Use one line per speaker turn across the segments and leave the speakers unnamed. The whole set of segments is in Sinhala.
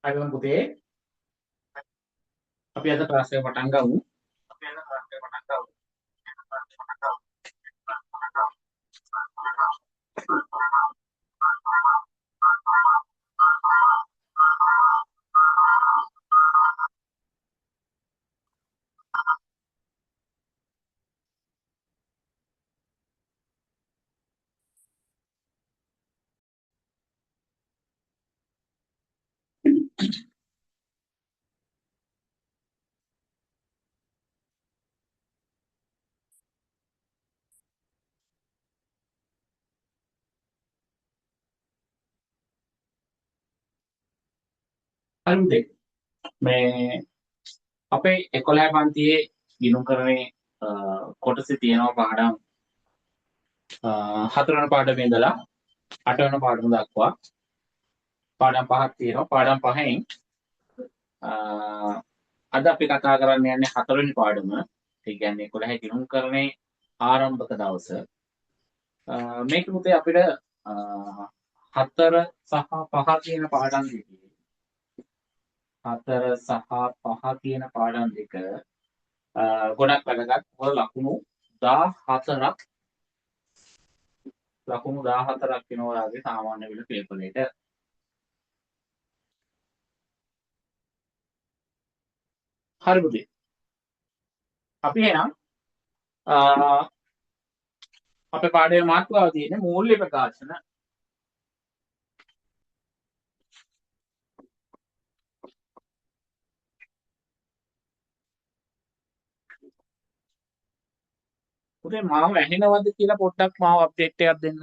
අයිබෝන් පුතේ අපි අද ක්ලාස් එක පටන් ගමු. හරි පුතේ මේ අපේ 11 පන්තියේ ගිණුම් කරනේ කොටසේ තියෙනවා පාඩම් 4 වෙනි පාඩමේ ඉඳලා 8 වෙනි පාඩම දක්වා පාඩම් පහක් තියෙනවා. පාඩම් පහෙන් අද අපි කතා කරන්න යන්නේ 4 වෙනි පාඩම. ඒ කියන්නේ 11 ගිණුම් කරනේ ආරම්භක දවස. මේක පුතේ අපිට 4 සහ 5 කියන පාඩම් දෙකේ 4 සහ 5 කියන පාඩම් දෙක ගොඩක් වැදගත්. මොකද ලකුණු 14ක් වෙනවා ඔයාගේ සාමාන්‍ය විල පේපරේට. හරි පුතේ. අපි එහෙනම් අපේ පාඩමේ මාතෘකාව තියෙන්නේ මූල්‍ය ප්‍රකාශන. පුතේ මාව ඇහෙනවද කියලා පොඩ්ඩක් මාව අප්ඩේට් එකක් දෙන්න.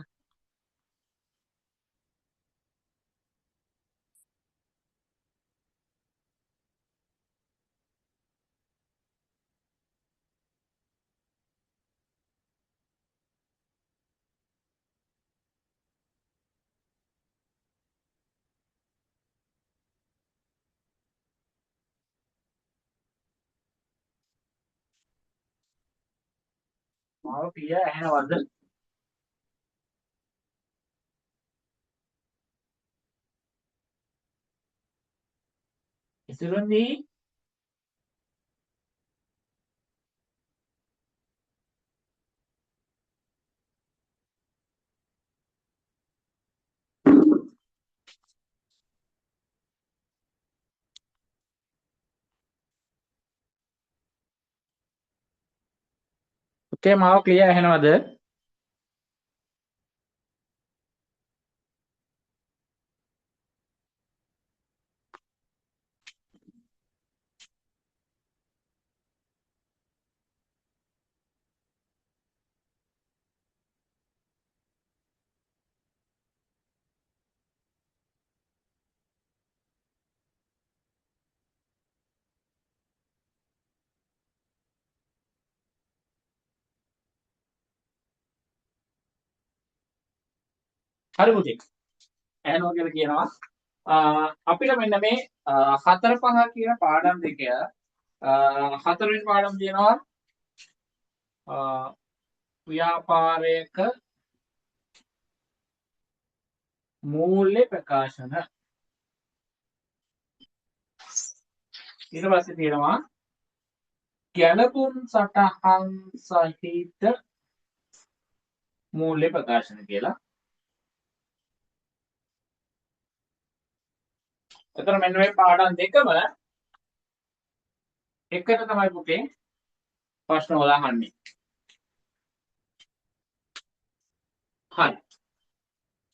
මාව පියා ඇහෙනවද? ඉතිරන්නේ පුතේ මාව ක්ලියර් ඇහෙනවද? හරි පුතේ. ඇහෙනවා කියලා කියනවා. අපිට මෙන්න මේ 4 5 කියන පාඩම් දෙක හතරවෙනි පාඩම් තියෙනවා ව්‍යාපාරයක මූල්‍ය ප්‍රකාශන. ඊට පස්සේ තියෙනවා ගැලපුම් සටහන් සහිත මූල්‍ය ප්‍රකාශන කියලා. එතන මෙන්න මේ පාඩම් දෙකම එකට තමයි පුතේ ප්‍රශ්න වල අහන්නේ. හරි.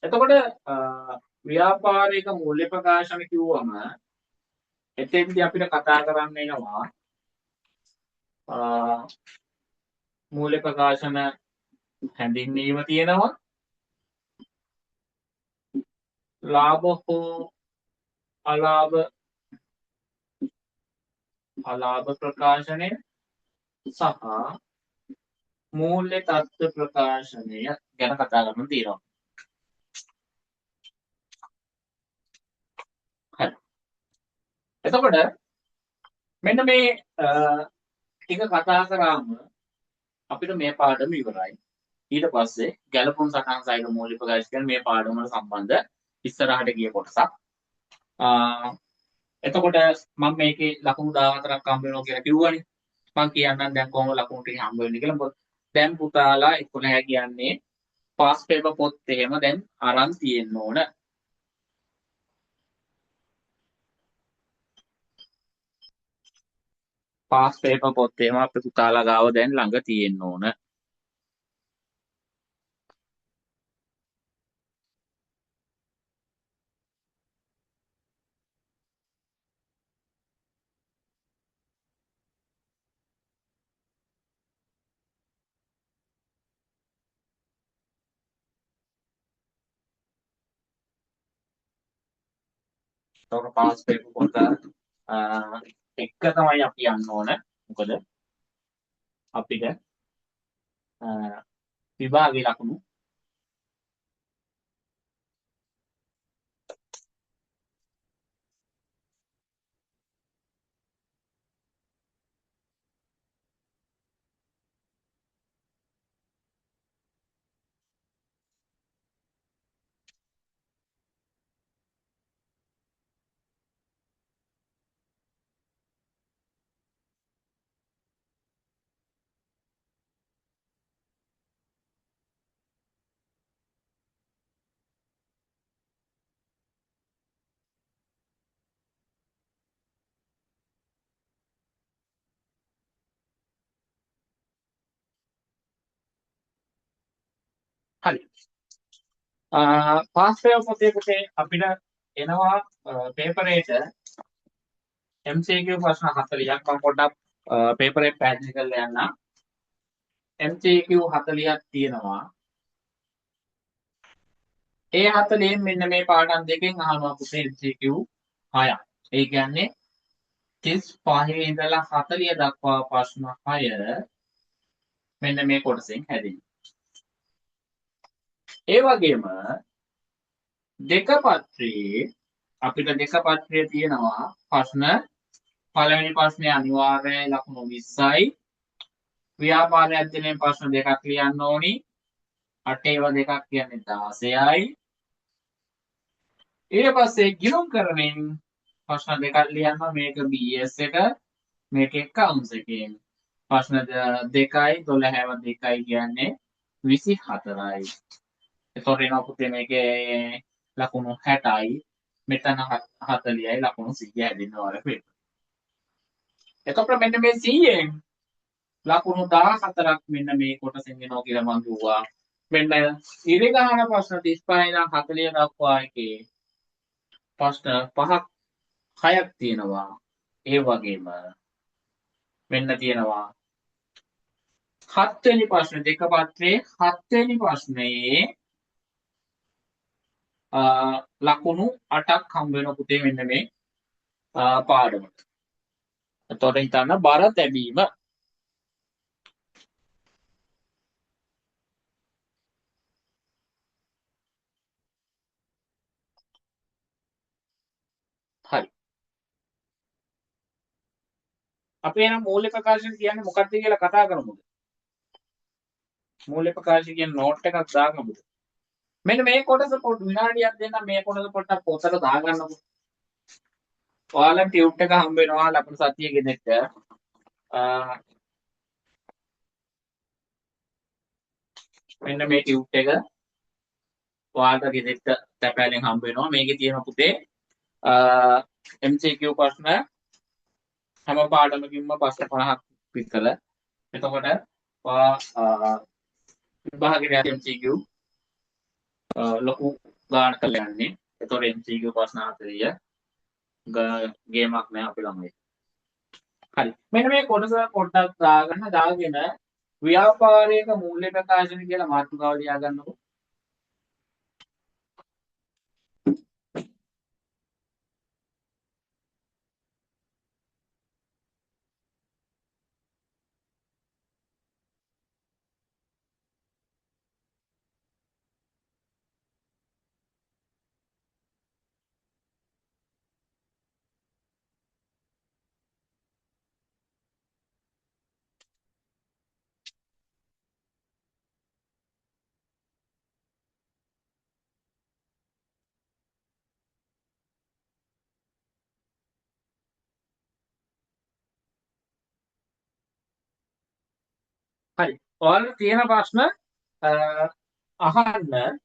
එතකොට ව්‍යාපාරික මූල්‍ය ප්‍රකාශන කිව්වම එතෙන්දී අපිට කතා කරන්න වෙනවා මූල්‍ය ප්‍රකාශන හැඳින්වීම තියෙනවා, ලාභ හෝ අලාභ ප්‍රකාශනය සහ මූල්‍ය තත්ත්ව ප්‍රකාශනය ගැන කතා කරන්න තියෙනවා. හරි. එතකොට මෙන්න මේ ටික කතා කරාම අපිට මේ පාඩම ඉවරයි. ඊට පස්සේ ගැලපුම් සටහන් සහිත මූල්‍ය ප්‍රකාශන කියන්නේ මේ පාඩම වල සම්බන්ධ ඉස්සරහට ගිය කොටසක්. එතකොට මම මේකේ ලකුණු 14ක් හම්බ වෙනවා කියලා කිව්වනේ. මම කියන්නම් දැන් කොහොමද ලකුණු ටික හම්බ වෙන්නේ කියලා. මොකද දැන් පුතාලා 11 කියන්නේ පාස් පේපර් පොත් එහෙම දැන් අරන් තියෙන්න ඕන. පාස් පේපර් පොත් එහෙම අපේ පුතාලා ගාව දැන් ළඟ තියෙන්න ඕන. එතකොට පාස් පේපර් පොත එක තමයි අපි යන්න ඕන. මොකද අපිට විභාගයේ ලකුණු හරි. පාස් පේපර් පොතේ පුතේ අපිට එනවා පේපර් එකට MCQ ප්‍රශ්න 40ක්. මම පොඩ්ඩක් පේපර් එක පැහැදිලි කරලා යන්න. MCQ 40ක් තියෙනවා. ඒ 40න් මෙන්න මේ පාඩම් දෙකෙන් අහනවා පුතේ MCQ 6ක්. ඒ කියන්නේ 35 ඉඳලා 40 දක්වා ප්‍රශ්න 6 මෙන්න මේ කොටසෙන් හැදෙනවා. ඒ වගේම දෙක පත්‍රයේ අපිට දෙක පත්‍රයේ තියෙනවා ප්‍රශ්න පළවෙනි ප්‍රශ්නේ අනිවාර්යයි ලකුණු 20යි. ව්‍යාපාර අධ්‍යයනයේ ප්‍රශ්න දෙකක් ලියන්න ඕනි. 8 ඒවා දෙකක් කියන්නේ 16යි. ඊට පස්සේ ගිණුම් කරමින් ප්‍රශ්න දෙකක් ලියන්න මේක BS එක මේක accounts එකෙන් ප්‍රශ්න දෙකයි 12ව දෙකයි කියන්නේ 24යි. එතකොට එනවා පුතේ මේකේ ලකුණු 60යි මෙතන 40යි ලකුණු 100 හැදෙනවා වල පේපර්. එතකොට මෙන්න මේ 100න් ලකුණු 14ක් මෙන්න මේ කොටසෙන් එනවා කියලා මම කිව්වා. මෙන්න ඉරිගහන ප්‍රශ්න 35 ඉඳන් 40 දක්වා එකේ ප්‍රශ්න 5ක් 6ක් තියෙනවා. ඒ වගේම මෙන්න තියෙනවා 7 වෙනි ප්‍රශ්න දෙක පත්‍රයේ 7 වෙනි ප්‍රශ්නයේ ලකුණු 8ක් හම්බ වෙන පුතේ මෙන්න මේ පාඩමට. එතකොට හිතන්න බර තැබීම. හරි. අපි එනම් මූල්‍ය ප්‍රකාශන කියන්නේ මොකක්ද කියලා කතා කරමුද? මූල්‍ය ප්‍රකාශන කියන නෝට් එකක් දාගමුද? මෙන්න මේ කොටස පොඩ් විනාඩියක් දෙන්න මේ කොටස පොඩ්ඩක් පොතට දාගන්නකො. ඔයාලට ටියුට් එක හම්බ වෙනවා ලකුණු සතිය ගෙදෙට්ට. මෙන්න මේ ටියුට් එක ඔයාලට ගෙදෙට්ට තැපෑලෙන් හම්බ වෙනවා. මේකේ තියෙන පුතේ MCQ ප්‍රශ්න හැම පාඩමකින්ම ප්‍රශ්න 50ක් විතර. එතකොට ඔයා විභාගයේ MCQ ලොකු ගානක් කරලා යන්නේ. එතකොට MCQ ප්‍රශ්න 40 ගේමක් නෑ අපි ළඟ. හරි. මෙන්න මේ කොටස පොඩ්ඩක් දාගෙන ව්‍යාපාරයක මූල්‍ය ප්‍රකාශන කියලා මාතෘකාව ලියා ගන්නකො. හරි. ඔයාලට තියෙන ප්‍රශ්න අහන්න.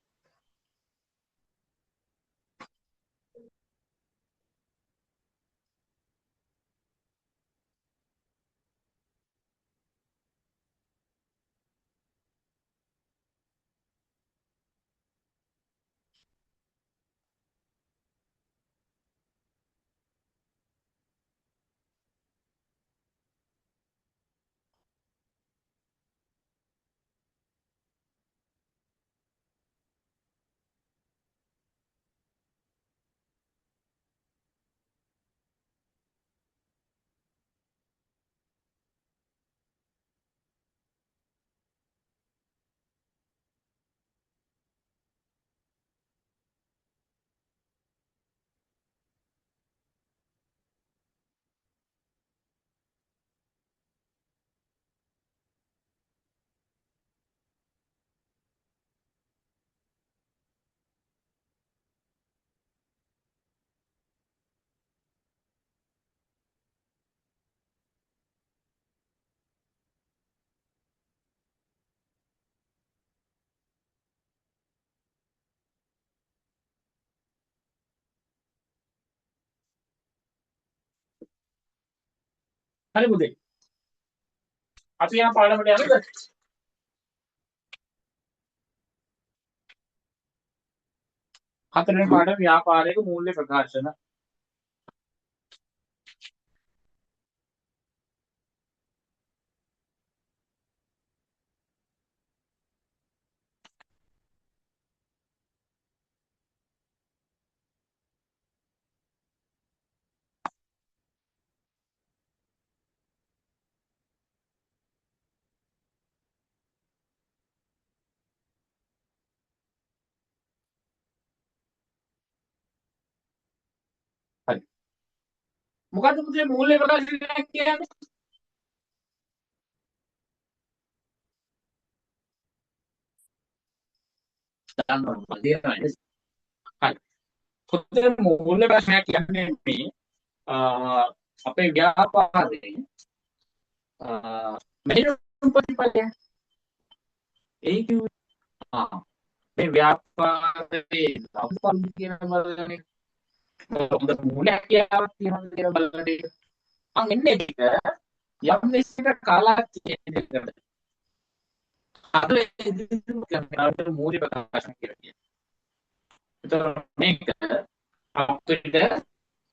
හරි පුතේ. අපි යන පාඩමට යන්නද? හතරවෙනි පාඩම ව්‍යාපාරයක මූල්‍ය ප්‍රකාශන. හරි. මොකද්ද පුතේ මූල්‍ය ප්‍රකාශනයක් කියන්නේ? දන්නවා තියෙනවා නේද? හරි. පුතේ මූල්‍ය ප්‍රකාශනයක් කියන්නේ මේ අපේ ව්‍යාපාරයේ මෙහෙයුම් ප්‍රතිඵලය. ඒ කිව්වේ මේ ව්‍යාපාරයේ ලබන කියන බලන්නේ හොඳ මූල්‍යයක් කියාවක් තියෙනවද කියලා බලන එක. මම එන්නේ ඒක යම් දෙයකට කාලච්චේදයකට අද ඉදිරියට මූල්‍ය ප්‍රකාශන කියලා කියනවා. ඒතර මේක අපිට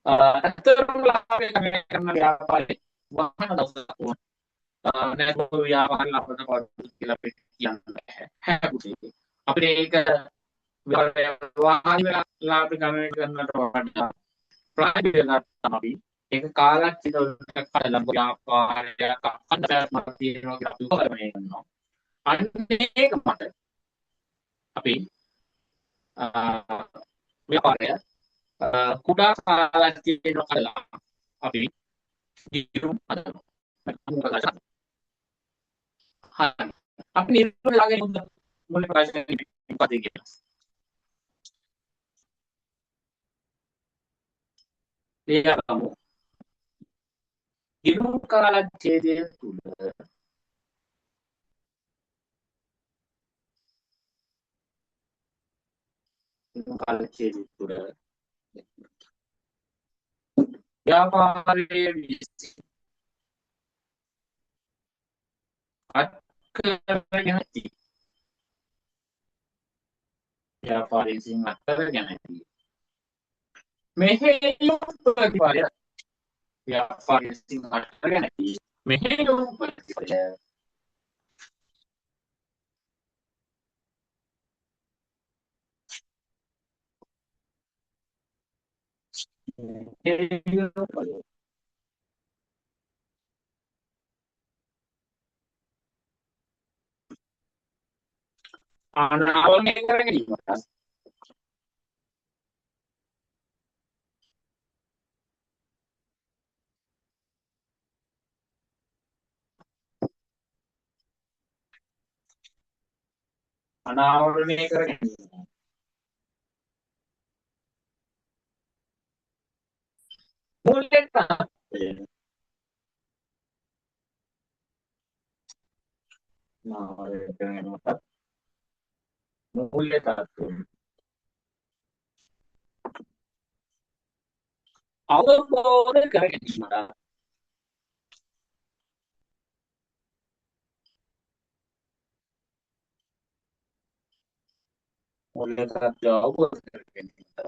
ඇත්තටම ලාභය කරන ව්‍යාපාරේ වහන දවසක් වුණා. නැත්නම් ව්‍යාපාර ලාභන කොට කියලා අපිට කියන්න බෑ. හැබැයි අපිට ඒක වාහන ලාභ ගණනය කරන්නට වඩා ප්‍රායෝගිකව තමයි ඒක කාලච්චිතවලට කලබ ව්‍යාපාරයක් අන්තර්ගත තියෙනවා කියලා අපි උපකරණය කරනවා. අන්න ඒක මත අපි ව්‍යාපාරය කුඩා කාලච්චිතවල කළා අපි ඉරුම් හදනවා. හරි. අපි නිර්වෘත ලාගෙන මුල ප්‍රශ්නේ ඉපදී කියලා. ලියගමු. ඉරුම් කාලච්ඡේදය තුල ඉරුම් කාලච්ඡේදය තුල ව්‍යාපාරයේ විසි අත්කරගෙන ව්‍යාපාරයේ විසින් අත්කරගෙන මෙහෙයුම් ප්‍රතිඵලය ව්‍යාපාරයේ විසින් අත්කරගෙන මෙහෙයුම් ප්‍රතිඵලය අනාවරණය කර ගැනීමට අනාවරණය කර ගැනීම මූල්‍ය ගැනීමට මූල්‍ය තත්ත්වය අවබෝධ කර ගැනීමට මූල්‍ය තත්ත්වය අවබෝධ කර ගැනීමට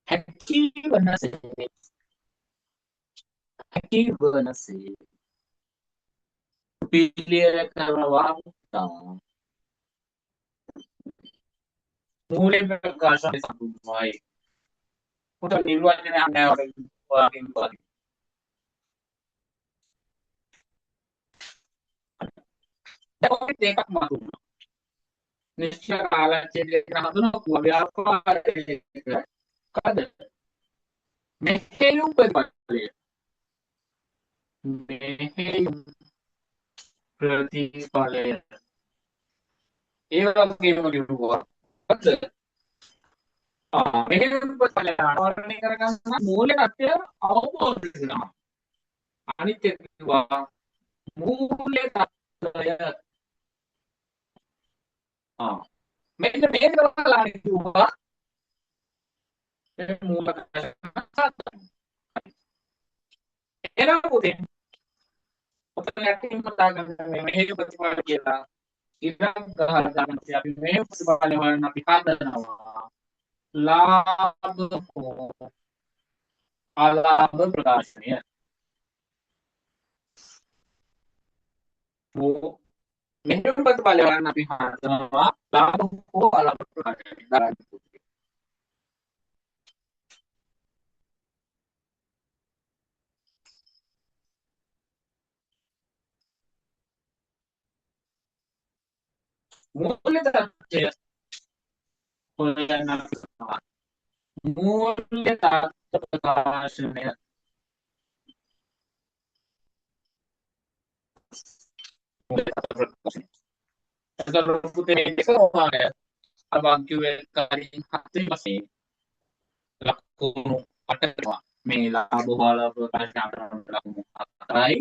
හැකි වනසේ පිළියෙල කරනවා මූල්‍ය ප්‍රකාශනය සම්පූර්ණයි. උට නිර්වචනයක් නැහැ වගේ වගේ. දැන් දෙකක් මතුවෙනවා. නිශ්චල කාලච්ඡේදයක හඳුනන ව්‍යාපාරයක කද මෙහෙයුම් ප්‍රතිඵලය මෙහෙයුම් ප්‍රතිඵලය ඒ වගේම කිව්වා මෙහෙයුම් ප්‍රතිඵලය ආවරණය කරගන්න මූල්‍ය තත්ත්වය අවබෝධ කරනවා. අනිත් එක කිව්වා මූල්‍ය තත්ත්වය මෙන්න මේක බලලා කිව්වා මූල එනවා පුතේ. ඔතන යටින් කතා කරන්නේ මෙහෙයුම් ප්‍රතිඵල කියලා. ඉතින් ගහන අපි මෙහෙයුම් ප්‍රතිඵල වලින් අපි හදනවා. लाभ हो अलाभ प्रकाशनीय वो මෙහෙම ප්‍රතිඵලයන් අපි හදනවා ලාභ හෝ අලාභ ප්‍රකාශනය දරන්න පුළුවන්. මූල්‍ය තත්ත්වය හොයන්න පුළුවන්. මූල්‍ය තත්ත්ව ප්‍රකාශනය එතකොට පුතේ එක ඕමාය අභාග්‍යවේ කාරින් හතේ වශයෙන් ලකුණු 8ක් මේ ලාභ බල ප්‍රකාශන අපරාධ ලකුණු 4යි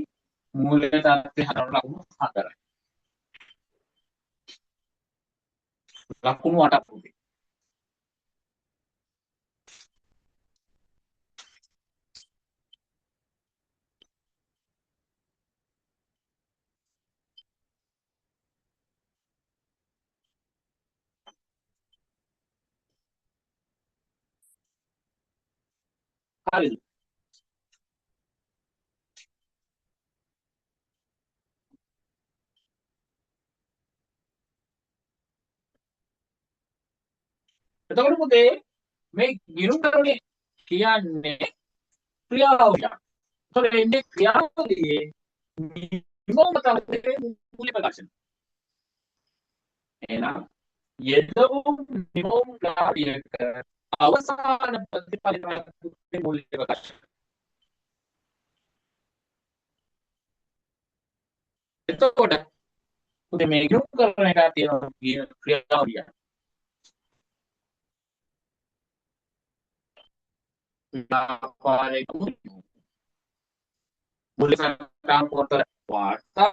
මූල්‍ය තත්ත්වය හතර ලකුණු 4යි ලකුණු 8ක් පුතේ. හරිද? එතකොට පුතේ මේ ගිණුම්කරණය කියන්නේ ක්‍රියාවලියක්. ඒතකොට මේ ක්‍රියාවලියේ නිමෝම තත්ත්වයේ මූල්‍ය ප්‍රකාශන. එහෙනම් යෙදවුම් නිමෝම කාර්යයක අවසාන ප්‍රතිඵලයේ මූල්‍ය ප්‍රකාශන. එතකොට පුතේ මේ ගිණුම්කරණය එක තියෙන ක්‍රියාවලිය. व्यापारिक मूल्य काम करता वार्ता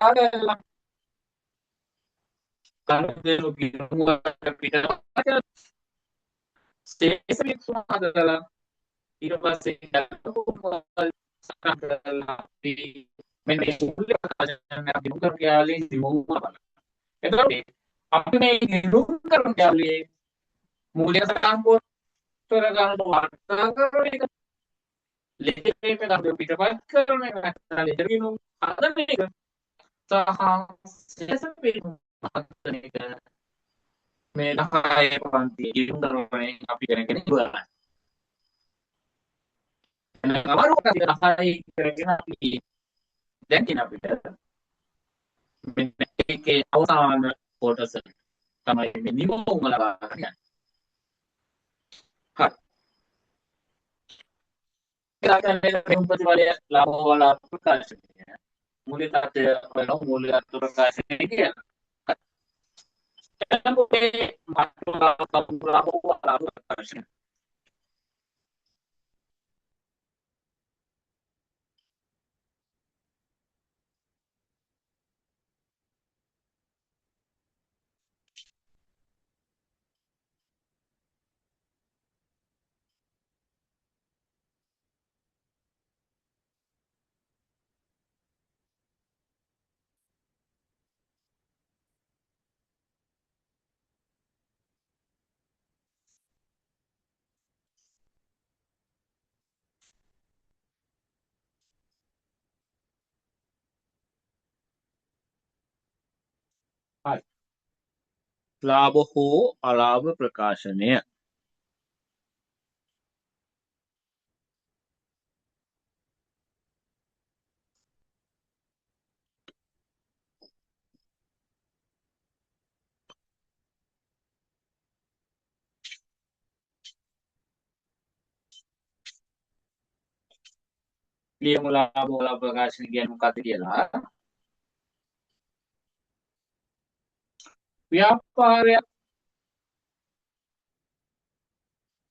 स्टेशनरी सुमादला इरपसे मैं मूल्य प्रकाशन दिनकर के आले दिमुमा එතකොට අපි මේ නිරූපකරණ කැලේ මූල්‍ය සම්පූර්ණ කරගන්න වාර්තා කරන එක ලෙඩේ මේ ගන්න පිටපත් කරන එක නැත්නම් ලෙඩකිනු හදන එක සහ සෙසපේ හදන එක මේ 10 පන්ති ඉරුම්දරනේ අපි කරගෙන ඉවරයි. එන කවරුක 10 කරගෙන අපි දැන් කියන අපිට මෙන්න ඒකේ අවසාන කොටස තමයි මේ නිමෝම ලබා ගන්න. හරි. ප්‍රතිඵලය ලාභ වල ප්‍රකාශනය මූල්‍ය තත්ත්වය වෙන මූල්‍ය තත්ත්ව ප්‍රකාශනය කියන එතකොට මාතෘකාව ලාභ වල ප්‍රකාශනය ලාභ හෝ අලාභ ප්‍රකාශනය ලියමු ලාභ හෝ අලාභ ප්‍රකාශනය කියන්නේ මොකක්ද කියලා. ව්‍යාපාරයක්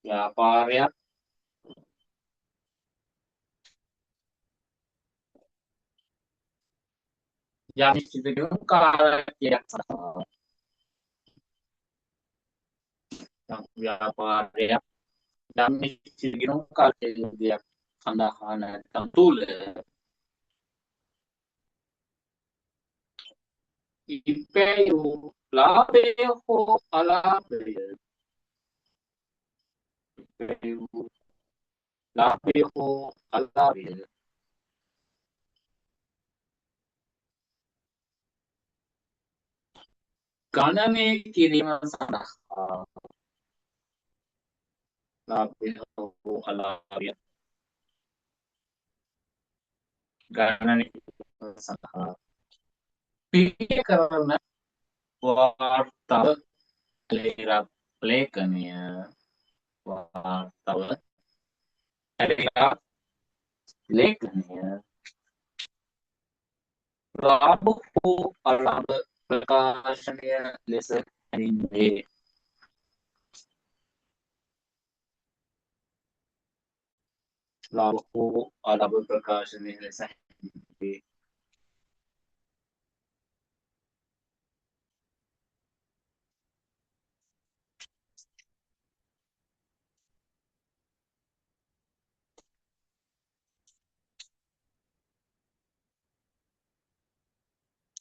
ව්‍යාපාරයක් යම් නිශ්චිත කාලයක් සඳහා ව්‍යාපාරයක් යම් නිශ්චිත කාලයක් සඳහා නැත්නම් තුල ඉපැයූ ලාභය හෝ අලාභය ඉපැයූ ලාභය හෝ අලාභය ගණනය කිරීම සඳහා ලාභය හෝ අලාභය ගණනය කිරීම සඳහා පිළිය කරන වාර්තාව ලේඛනය වාර්තාව ලේඛනය ලාභ හෝ අලාභ ප්‍රකාශනය ලෙස හැඳින්වේ. ලාභ හෝ අලාභ ප්‍රකාශනය ලෙස හැඳින්වේ.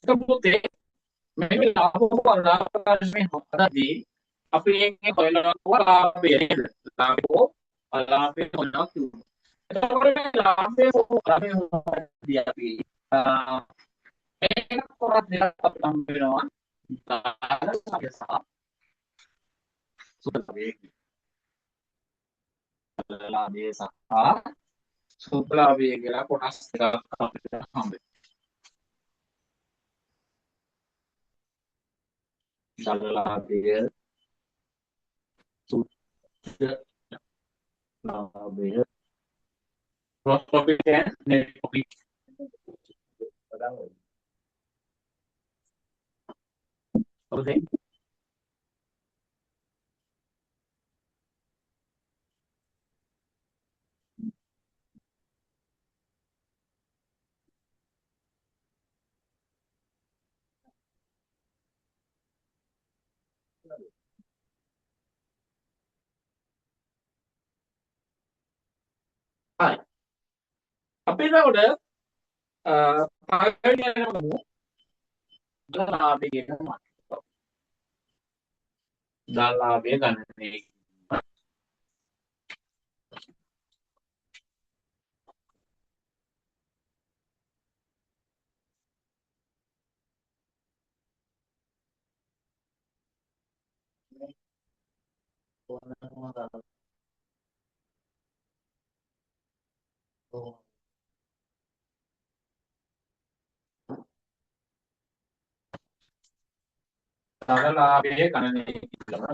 Kemudian memang ලාභ ප්‍රකාශනය හොඳදී අපි ඒකේ හොයනවා ලාභය අලාභය හොයනවා කියනවා. එතකොට ලාභය හොයද්දී අපි ඒක කොරක් දෙකක් අපිට හම්බ වෙනවා. ලාභය සහ සුපලාභය. ලාභය සහ සුපලාභය කියලා කොටස් දෙකක් අපිට හම්බ වෙනවා. ලාභය ලාභය gross profit and net profit. Okay. Hi. අපි එතකොට පළවෙනි යනමු ලාභය කියන මාතෘකාව. ලාභය ගණනය ලාභය ගණනය කිරීම.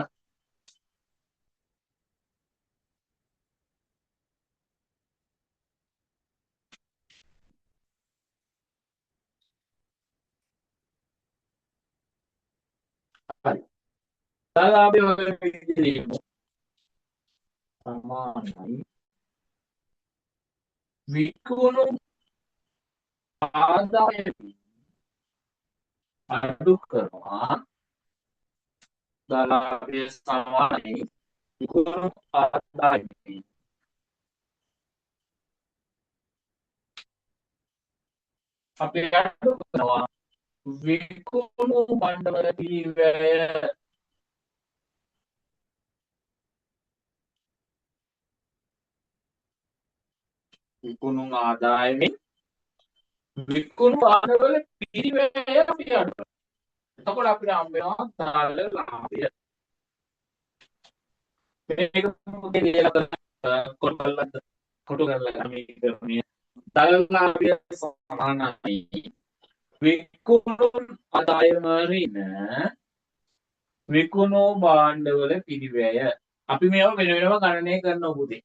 හරි. ලාභය කිරීම සමානයි විකුණු ආදාය අඩු කරනවා ලාභය සමානයි විකුණු ආදාය අපි අඩු කරනවා විකුණු මණ්ඩල පිරිවැය විකුණු ආදායමෙන් විකුණු ආදායවල පිරිවැය අපි අඩු කරනවා. එතකොට අපිට හම්බ වෙනවා දල ලාභය. මේක පුතේ ලියලා කොටු කරලා සමීකරණය දල ලාභය සමානයි විකුණුම් ආදායම ඍණ විකුණෝ භාණ්ඩවල පිරිවැය. අපි මේවා වෙන වෙනම ගණනය කරනවා පුතේ.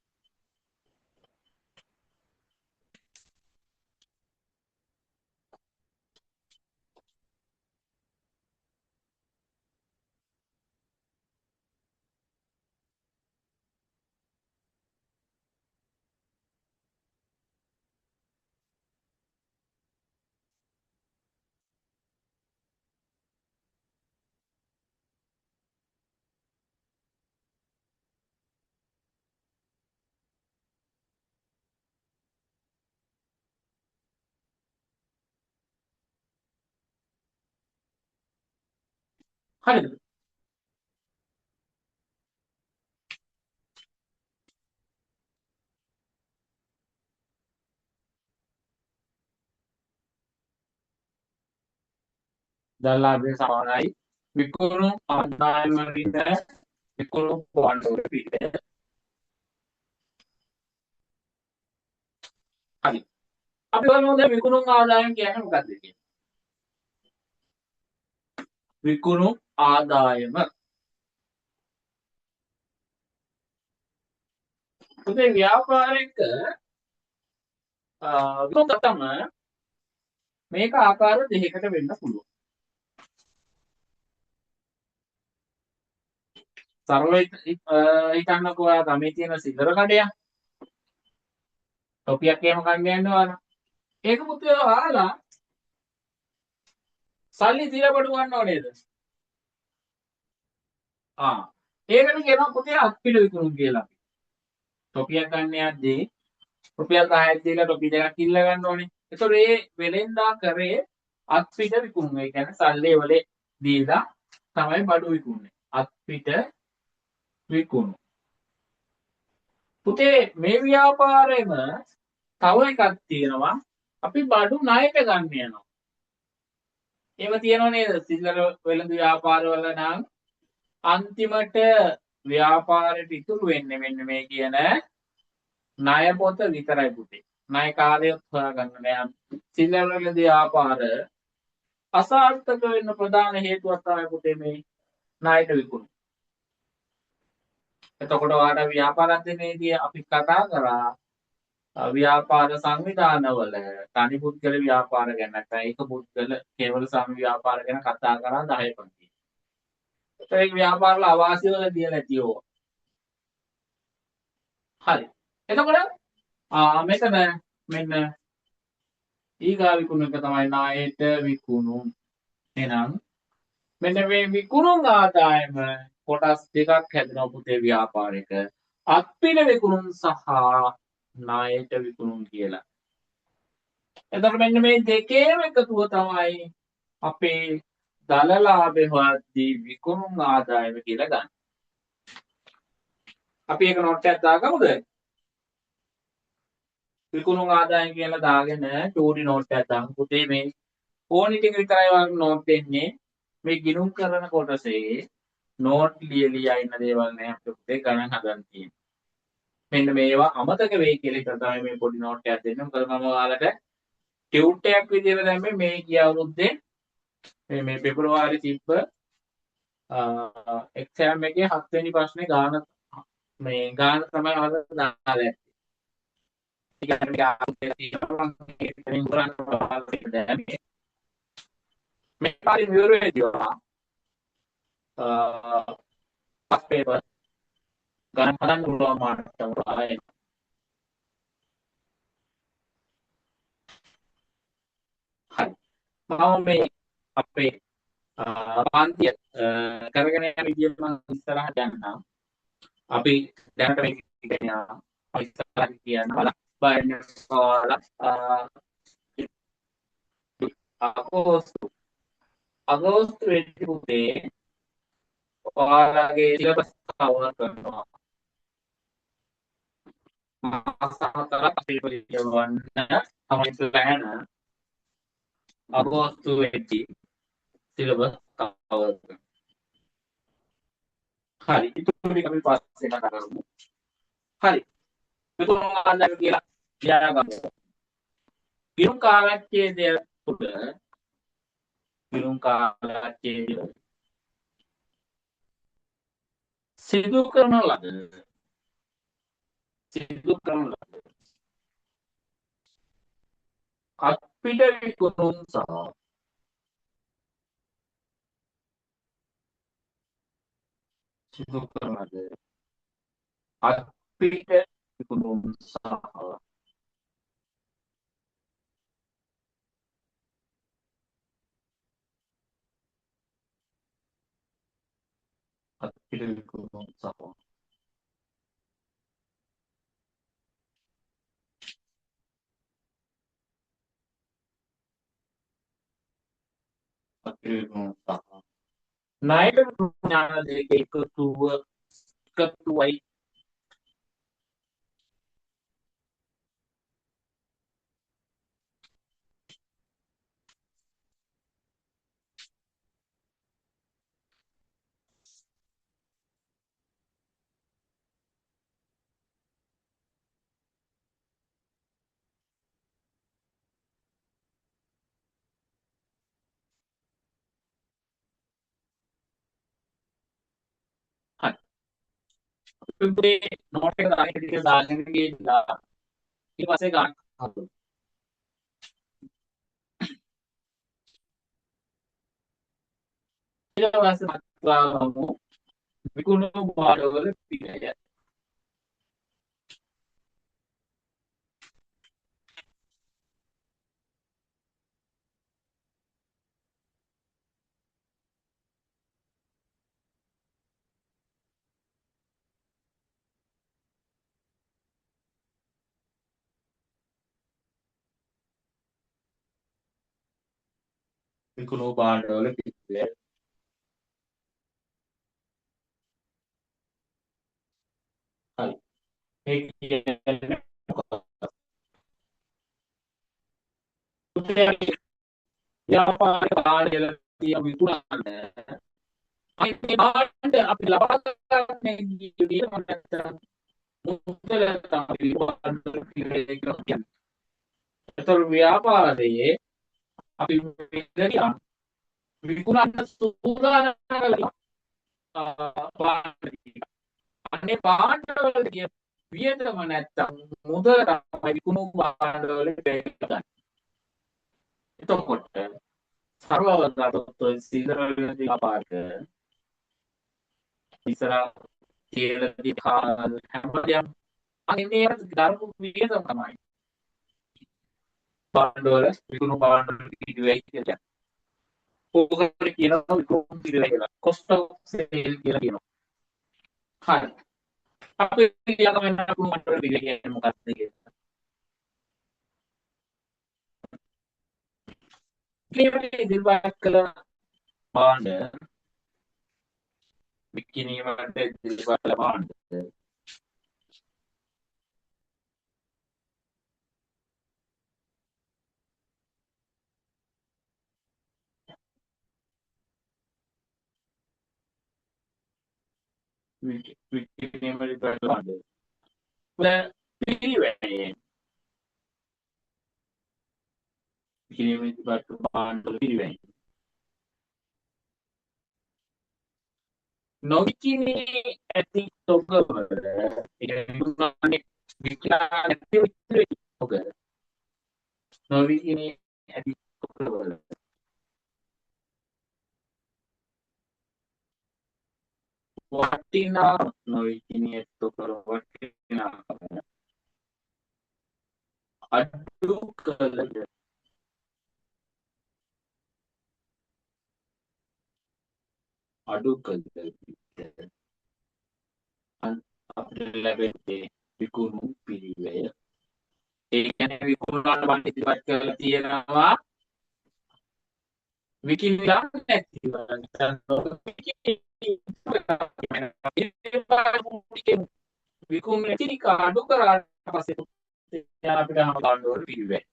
හරිද? දල ලාභය සමානයි විකුණුම් ආදායම ඍණ විකුණුම් භාණ්ඩවල පිරිවැය. හරි. අපි බලමු දැන් විකුණුම් ආදායම කියන්නේ මොකක්ද කියලා. විකුණුම් ආදායම පුතේ ව්‍යාපාරික විකුණුම් ගත්තම මේක ආකාර දෙකකට වෙන්න පුළුවන්. සරලව හිතන්නකෝ ඔයා ගමේ තියෙන සිල්ලර කඩයක්. ටොපියක් එහෙම කන්න යනවා නම් ඒක පුතේ ඔයාලා සල්ලි දීලා බඩු ගන්නව නේද? ඒකට කියනවා පුතේ අත්පිඩ විකුණුම් කියලා. ටොපියක් ගන්න යද්දී රුපියල් 10ක් දීලා ටොපි දෙකක් ඉල්ල ගන්න ඕනේ. ඒතකොට මේ වෙලෙන්දා කරේ අත්පිට විකුණුම. ඒ කියන්නේ සල්ලි වලේ දීලා තමයි බඩු විකුණන්නේ. අත්පිට විකුණු. පුතේ මේ ව්‍යාපාරෙම තව එකක් තියෙනවා. අපි බඩු ණයට ගන්න යනවා. එහෙම තියෙනව නේද? සිල්ලර වෙළඳ ව්‍යාපාරවල නම් අන්තිමට ව්‍යාපාරෙට ඉතුරු වෙන්නේ මෙන්න මේ කියන ණය පොත විතරයි පුතේ. ණය කාර්යයක් හොයාගන්න නෑ. සිල්ලර වෙළඳ ව්‍යාපාර අසාර්ථක වෙන්න ප්‍රධාන හේතුවක් තමයි පුතේ මේ ණයට විකුණුම. එතකොට ඔයාලට ව්‍යාපාර අධ්‍යයනයේදී අපි කතා කරා ව්‍යාපාර සංවිධානවල තනි පුද්ගල ව්‍යාපාර ගැන නැත්නම් ඒක පුද්ගල කේවල සම ව්‍යාපාර ගැන කතා කරා 10 පන්ති. ඒක ව්‍යාපාරවල අවාසි වල දිය නැති ඕවා. හරි. එතකොට මෙතන මෙන්න ඊගා විකුණුම එක තමයි ණයට විකුණුම්. එහෙනම් මෙන්න මේ විකුණුම් ආදායම කොටස් දෙකක් හැදෙනවා පුතේ ව්‍යාපාරික. අත්පිට විකුණුම් සහ ණයට විකුණුම් කියලා. එතකොට මෙන්න මේ දෙකේම එකතුව තමයි අපේ දල ලාභය හොයද්දී විකුණුම් ආදායම කියලා ගන්න. අපි ඒක නෝට් එකක් දාගමුද? විකුණුම් ආදායම කියලා දාගෙන චූටි නෝට් එකක් දාමු. පුතේ මේ ඕනි ටික විතරයි වගේ නෝට් දෙන්නේ. මේ ගිණුම් කරන කොටසේ නෝට් ලියලියා ඉන්න දේවල් නෑ අපිට පුතේ ගණන් හදන්න තියෙන්නේ. මෙන්න මේවා අමතක වෙයි කියලා හිතලා තමයි මේ පොඩි නෝට් එකක් දෙන්නේ. මොකද මම ඔයාලට ටියුට් එකක් විදියට දැම්මේ මේ ගිය අවුරුද්දේ මේ පෙබරවාරි තිබ්බ එක්සෑම් එකේ 7 වෙනි ප්‍රශ්නේ ගාන තමයි අහලා දාලා ඇත්තේ. මේ පාරේ විවරයේදී පස් පේපර් ගණන් හදන්න පුළුවන් මාට්ටමට ආයේ. හරි. මම මේ අපේ පන්තිය කරගෙන යන විදිය මම ඉස්සරහට යන්නම්. අපි දැනට මේක ඉගෙන යනවා. ඉස්සරහට කියනවා බලන්න අගෝස්තු වෙද්දී පුතේ ඔයාලගේ සිලබස් කවර් කරනවා. මාස 4ක් පේපර් කියවන්න තමයි ප්ලෑන්. අගෝස්තු වෙද්දී සිලබස් කවරද? හරි. ඊටු ටික අපි පස්සේ කතා කරමු. හරි. විකුණු මාන්දර කියලා ලියාගමු. ගිණුම් කාලච්ඡේදය තුළ ගිණුම් කාලච්ඡේදය සිදු කරන ලද අත්පිට විකුණුම් සහ සිදු කරන ලද අත්පිට විකුණුම් සහ අත්පිට විකුණුම් සහ අත්පිට විකුණුම් සහ ණයට ඥාන දෙක එකතුවයි හරි. අපි නෝට් එක දාගෙන ටික දාගෙන ගිහලා ඊට පස්සේ ගන්න හදමු. ඊට පස්සේ මතවාගමු විකුණු භාණ්ඩවල පිළිවෙල. විකුණු භාණ්ඩවල පිළිවෙල. හරි. මේ කියන්නේ ව්‍යාපාර කාර්යවල තිය විකුණන්න. අනිත් මේ භාණ්ඩ අපි ලබා ගන්න විදිහට නැත්නම් මුදල තමයි භාණ්ඩවල පිළිවෙල කියන්නේ. ඒතර ව්‍යාපාරයේ අපි මෙතන විකුණන්න සූදානම් කරලා අනේ භාණ්ඩවල කිය වියදම නැත්තම් මුදල තමයි විකුණු භාණ්ඩවල ගන්න. එතකොට සර්වවදාතොත් සීදරවල ව්‍යාපාරක ඉස්සරහ කියලා දිහා හැමදේම අනේ දරුණු වියදම තමයි භාණ්ඩවල විකුණු භාණ්ඩවල පිළිවෙයි කියලා. ඕකට කියනවා විකුණු පිළිවෙල කියලා. cost of sale කියලා කියනවා. හරි. අපි ඊළඟ වෙන කුමන්තර පිළිවෙල කියන්නේ මොකක්ද කියලා. ක්ලියර්ලි ඉදිරිපත් කළ භාණ්ඩ විකිණීමට ඉදිරිපත් කළ භාණ්ඩ විකිණීමට ඉදිරිපත් කළ භාණ්ඩ පිළිවෙල විකිණීමට ඉදිරිපත් කළ භාණ්ඩ පිළිවෙල නොවිකිණී ඇති තොගවල ඒ විකිණා ඇති තොග නොවිකිණී ඇති තොගවල වටිනා නොවිකිණී ඇති තොගවල වටිනා අඩු කළද අඩු කළද අපිට ලැබෙන්නේ විකුණු පිළිවෙල. ඒ කියන්නේ විකුණන්න බණ ඉදිරිපත් කරලා තියෙනවා විකිණලා නැතිව විකුණු ටික අඩු කරාට පස්සේ අපිට හම් භාණ්ඩවල පිළිවෙල.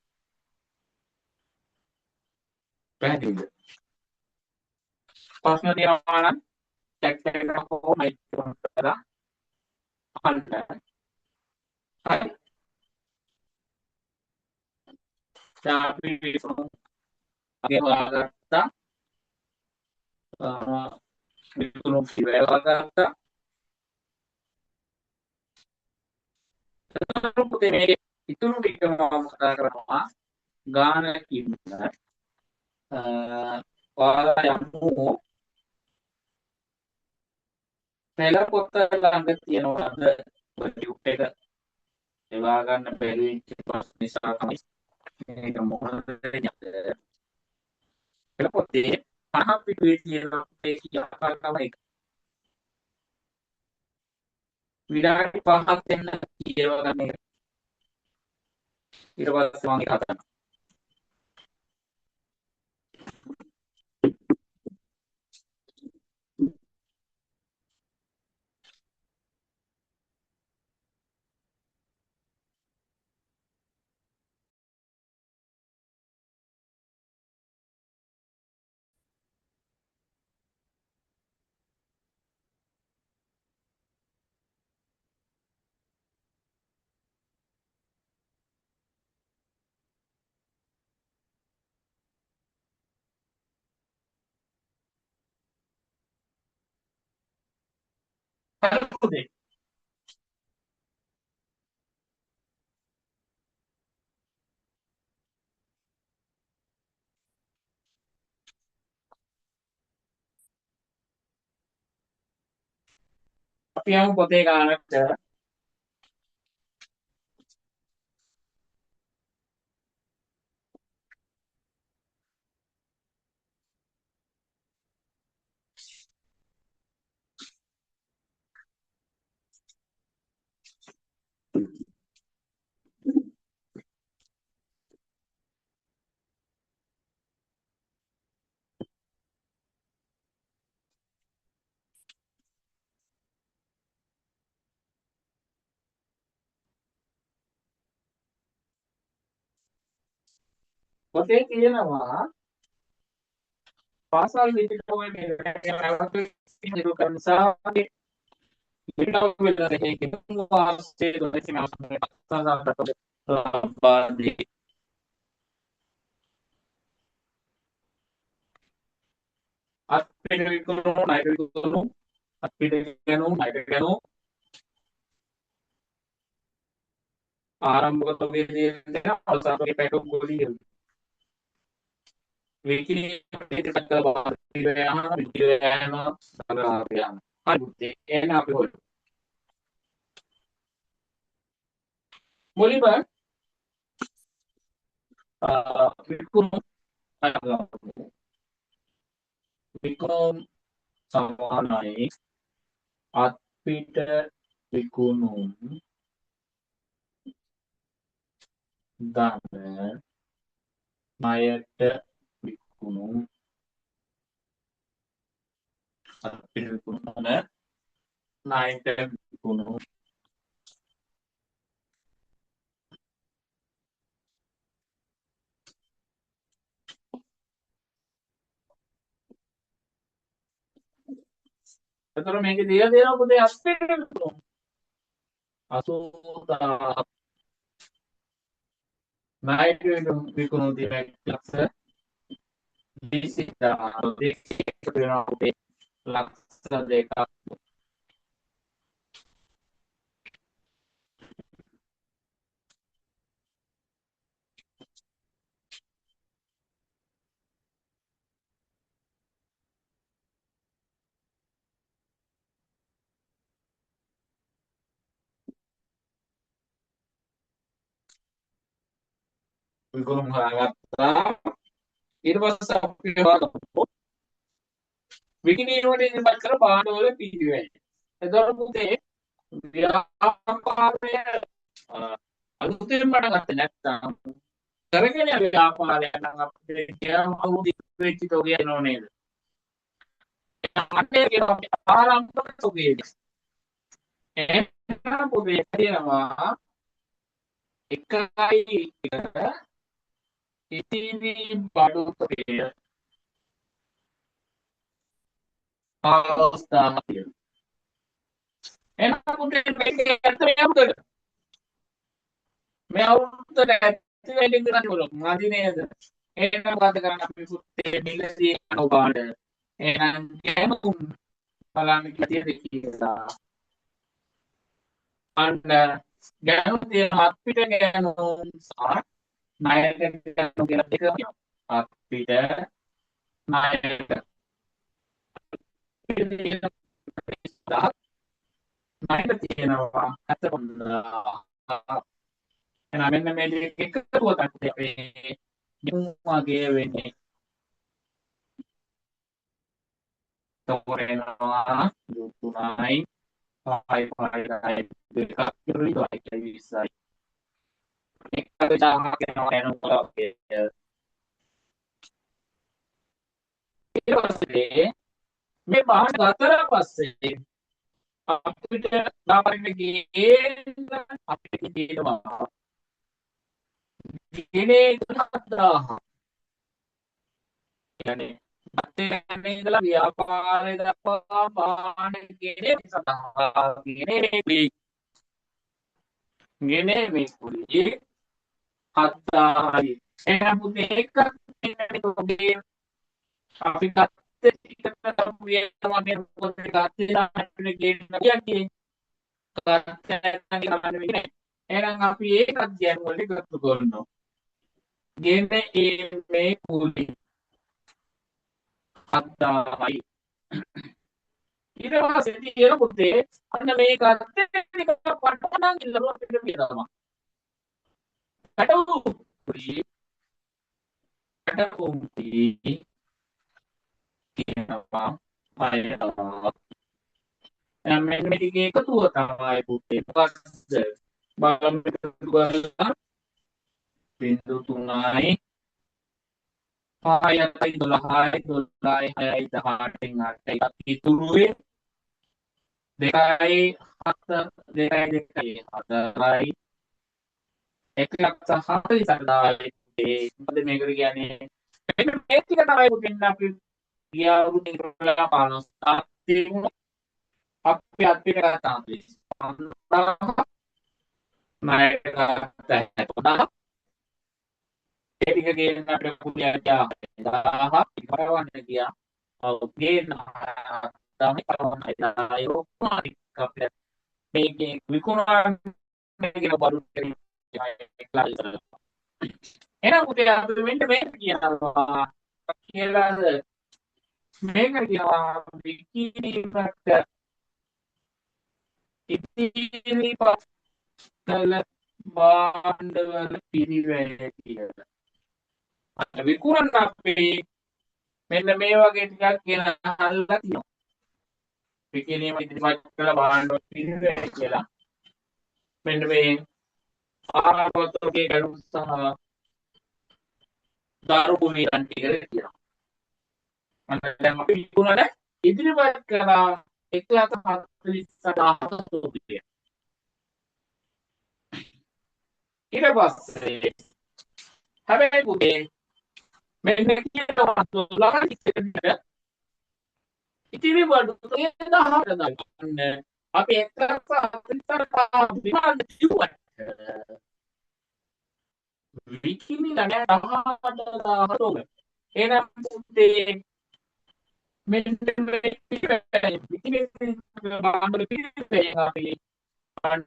පැහැදිලිද? ප්‍රශ්න තියෙනවා නම් chat එකට හෝ මයික් එක on කරලා අහන්න. හරි. දැන් අපි විසඳුම හොයාගත්තා. විසඳුම හොයාගත්තා. එතකොට පුතේ මේකේ ඉතුරු ටික මම කතා කරනවා ගානකින්. ඔයාලා යමු පෙළ පොත ළඟ තියෙනවද ටියුට් එක එවා ගන්න බැරි වෙච්ච ප්‍රශ්න නිසා තමයි මේක මොකද පෙළ පොතේ 50 පිටුවේ තියෙන අපේ කියාකාර තමයි විනාඩි 5ක් දෙන්න කියව ගන්න එක. ඊට පස්සේ මම කතා කරනවා. පෙළ පොතේ අපි යමු පොතේ ගානට. පොතේ තියෙනවා පාසල් විදිහටම මේක ඉදිරි කරන සාගේ විඩාව වෙලා ඒකේ වාස්තේ දෙකම අසන්නට ලබාදී අපිට විකුණු ණයට විකුණු අපිට ගනු ණයට ගනු ආරම්භක තොගයේ දෙන අවසානයේ පැටවුම් ගොලිය විකිණි පිටකට කරලා යනවා විකිණි යනවා සාරාපියන හරි එන අපි හොයමු මුලින්ම විකුණු විකුණු සමානයි අපිට විකුණු ධන ණයට විකුණු අපිට විකුණු ධන ණයට විකුණු එතකොට මේකේ දීලා දෙනවා පුතේ අපිට විකුණු 80000 ණයට විකුණු දින ලක්ෂ 20000 දෙකකට වෙනවා පුතේ ලක්ෂ දෙකක් විකුණු හොයාගත්තා ඊට පස්සේ අපි හොයාගමු විකිණීමට ඉදිරිපත් කර භාණ්ඩවල පිළිවෙල. එතකොට පුතේ ව්‍යාපාරය අලුතෙන් පටන් ගත්තේ නැත්නම් කරගෙන යන ව්‍යාපාරය නම් අපිට කියන්න අවුරුදු වෙච්ච තෝගය නෝ නේද? අන්නේ කියනවා ආරම්භක තෝගය. එහෙනම් පුතේ කියනවා 1 ඉතිරි බඩු තෝගය 15,000 තියෙනවා. එහෙනම් පුතේ මේක ඇත්තටම යමුද? මේ අවුරුද්දට ඇත්ත වැඩි කරන්න ඕන. මදි නේද? එහෙනම් මොකද කරන්න අපි පුතේ මිලදී අනුපාඩ. එහෙනම් ගැනුම් බලන්න කීයද කියලා. අන්න ගැනුම් තියෙන අපිට ගැනුම් සහ ණයට ගැනුම් කියලා දෙකම තියෙනවා. අපිට ණයට ණයට තියෙනවා 75,000. එහෙනම් මෙන්න මේ දෙක එකතුව තමයි අපේ ගැනුම් වගේ වෙන්නේ. තෝරනවා දුතුනයි පහයි දෙකක් විතරයි විස්සයි. එකට දාහක් යනවා යනවා ඊට පස්සේ මේ බාහිර ගතට පස්සේ අපිට දාපරින්න ගේන්න අපිට දෙනවා ගේනේ 1,000. කියන්නේ අතේ ඉඳලා ව්‍යාපාරේ දක්වා බාහිර ගේනේ 1,000 ගේනේ මේ කුලිය 7,000යි. එහෙනම් පුතේ එකක් දෙන්නේ අපි ගත්තේ ඉතන තමයි පොත් ගත්තේ අපිට ගේන්න කියන්නේ ගත්තේ නැත්නම් ගන්න. එහෙනම් අපි ඒකක් ගෑනු වලට ගත්ත කරනවා. ගේන්නේ මේ කුලි 7,000යි. ඊට පස්සේ තියෙන පුතේ අන්න මේ ගත්තේ ටික පටවනම් ඉල්ලුවා අපිට පිටනවා. පැටවුම්ටි කියනවා 6,000. එහෙනම් මෙන්න මේක එකතුව තමයි පුතේ මොකක්ද බලමු එකතු කරලා 0.3යි 5යි 12යි 12යි 6යි 18න් 8යි ඉතුරුවේ 2යි 7 2යි 4යි 1,48,000යි. මොකද මේකට කියන්නේ මෙන්න මේ ටික තමයි පුතේ අපි ගිය අවුරුද්දේ කරලා 50ක් තිබුණා. අපි අපිට ගත්තා 50,000 ණයට ගත්තා 70,000. ඒ ටික ගේන්න අපිට කුලියක් 10,000 ඉවරවන්න ගියා. ගේන තමයි කරවන්න අපිට මේකේ විකුණන්න කියන බඩු එහෙනම් පුතේ අපි මෙන්න මේක කියනවා කියලාද මේක කියනවා විකිණීමට ඉතිරිපත්කල භාණ්ඩවල පිරිවැය කියලා. විකුණන්න අපි මෙන්න මේ වගේ ටිකක් කියන අහලා තියෙනවා. විකිණීම ඉදිරිපත් කළ භාණ්ඩවල පිරිවැය කියලා. මෙන්න මේ ආහාර පොතේ ගණන් සහ දාරු කුණියන් ටික කියනවා. අන්න දැන් අපි විකුණන ඉදිරිපත් කළා 1,48,000 රූපිය. ඊට පස්සේ හැබැයි පුතේ මෙන්න කියනවා ලහරිකෙන්ද ඉතිරි බඩු 10,000 අපි 1,48,000 විමාන කිව්වට විකිණි නෑ 10,000 ඕක. එහෙනම් පුතේ මෙන්න මේ විකිණි බාණ්ඩවල පිරිවැය අපි අන්න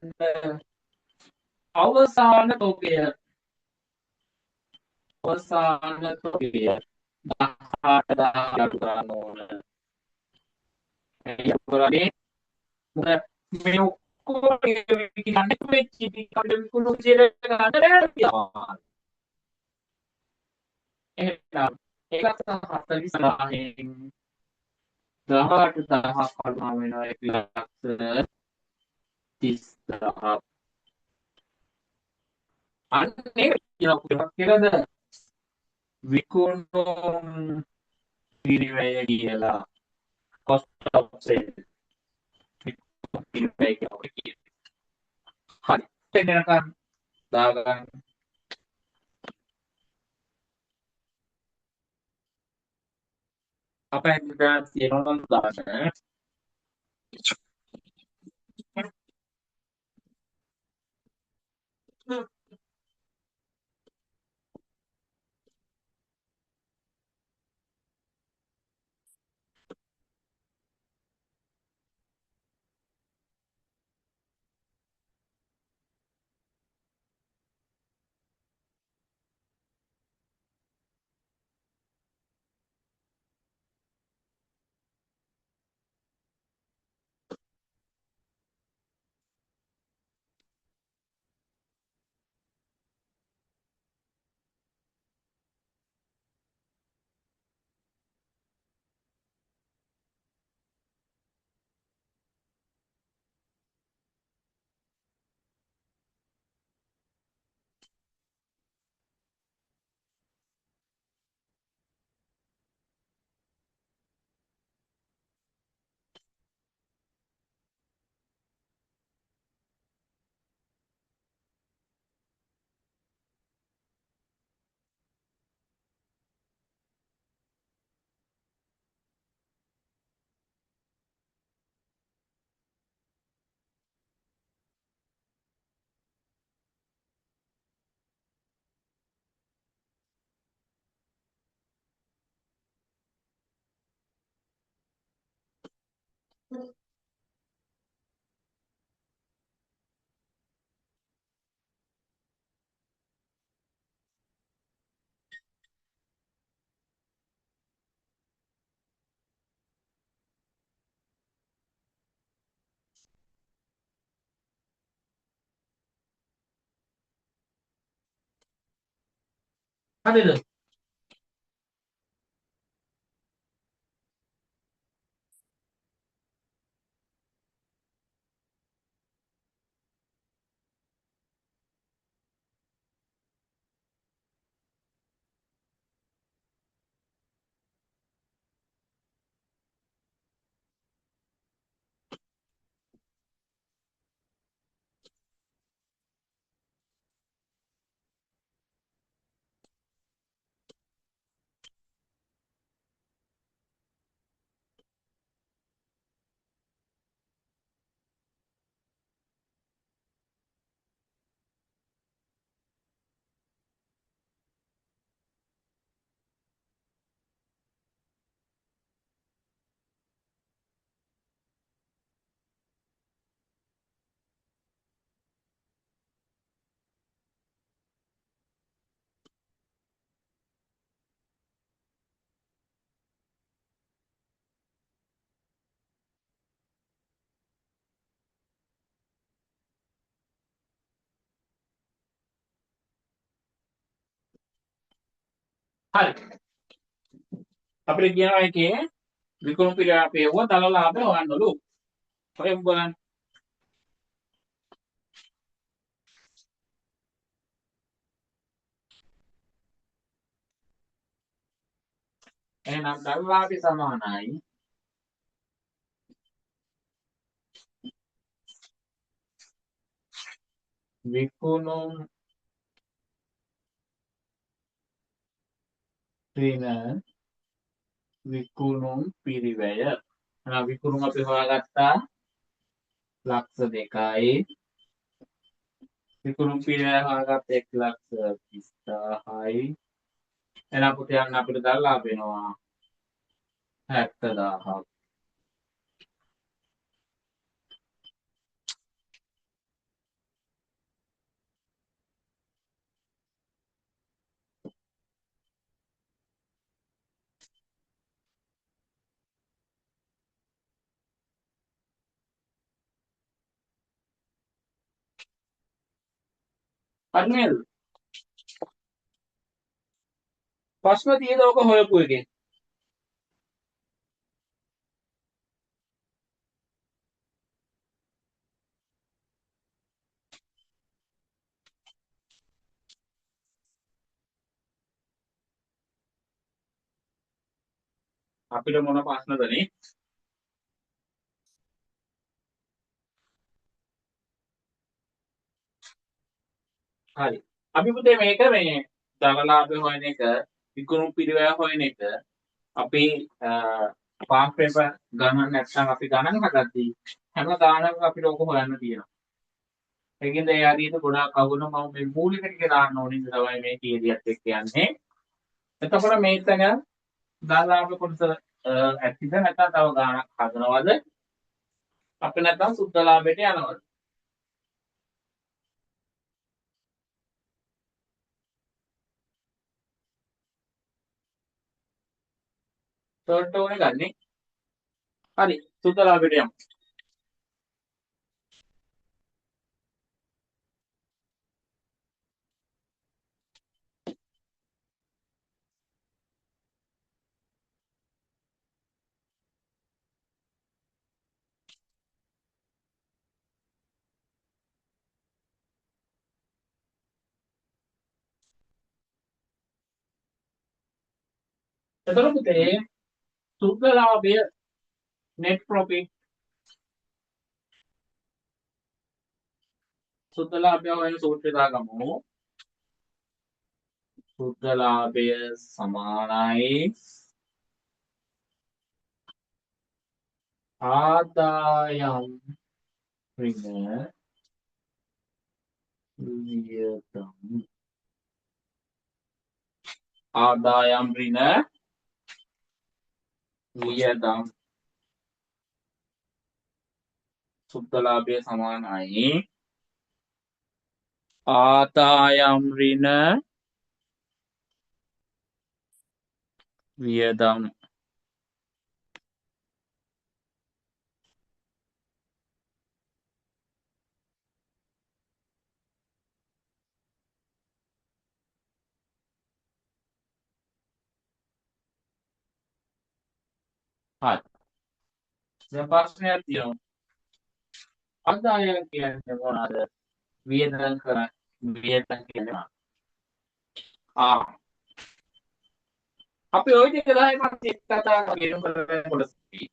අවසාන තොගය 18,000 ගන්න ඕන. ඒකවලදී මේ ඔක්කොම විකිණන්න වෙච්ච ඉතින් විකුණු විදියට ගන්න බැහැ. එහෙනම් 1,48,000න් 18,000 කල්පනා වෙනවා 1,30,000. අන්න ඒක කියලාද විකුණුම් පිරිවැය කියලා cost of sale පිරිවැය කියලා කියනවා. හරි එතනකන් දාගන්න. අපේ හිතන තියෙනවා නම් දාන්න. හරිද? හරි. අපිට කියනවා එකේ විකුණු පිරවැය වුව දල ලාභය හොයන්නලු. හොයමු බලන්න. එහෙනම් දල ලාභය සමානයි විකුණුම් ඍණ විකුණුම් පිරිවැය. එහෙනම් විකුණුම් අපි හොයාගත්තා ලක්ෂ 2යි. විකුණුම් පිරිවැය හොයාගත්තා 1,30,000යි. එහෙනම් පුතේ යන්න අපිට දල ලාභ වෙනවා 70,000ක්. හරි නේද? ප්‍රශ්න තියෙද ඔක හොයපු එකේ? අපිට මොන ප්‍රශ්නද නේ? හරි. අපි පුතේ මේක මේ දල ලාභය හොයන එක, විකුණු පිරිවැය හොයන එක අපි පාම් පේපර් ගණන් නැත්නම් අපි ගණන් හදද්දී හැම ගානක්ම අපිට ඕක හොයන්න තියෙනවා. ඒකින්ද ඒ හරියට ගොඩාක් අගුණ මම මේ මූලික ටික දාන්න ඕනේ ඉඳ තමයි මේ කීරියත් එක්ක යන්නේ. එතකොට මේතන දාලාභ කොටස ඇතිද නැත්නම් තව ගානක් හදනවද? අපි නැත්නම් සුද්ධ ලාභයට යනවද? තර්ඩ් ඕනේ ගන්නේ. හරි සුද්ධ ලාභයට යමු. එතකොට පුතේ සුද්ධ ලාභය net profit සුද්ධ ලාභය වෙන සූත්‍රය දාගමු. සුද්ධ ලාභය සමානයි ආදායම් ඍණ වියදම්. ආදායම් ඍණ වියදම් සුද්ධ ලාභය සමානයි ආදායම් ඍණ වියදම්. හරි. දැන් ප්‍රශ්නයක් තියෙනවා. ආදායම් කියන්නේ මොනවාද? වියදම් කරන්නේ වියදම් කියන්නේ මොනවාද? අපි ওই ටික 10 පස්සේ කතා කරගෙන කොටසයි.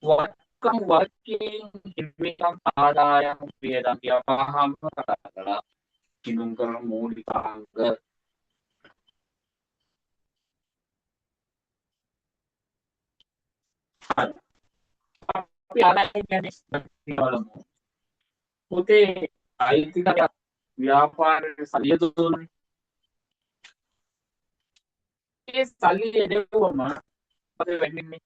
වත්කම් වර්ගයෙන් හිමිකම් ආදායම් වියදම් කියවහම කතා කරලා කිනුම් කරන මූලිකාංග. හරි. අපි ආදායම් කියන්නේ බලමු. පුතේ අයිතිකාරය ව්‍යාපාරයේ සල්ලි දුන්නේ. ඒ සල්ලි එදෙව්වම අපේ වෙන්නේ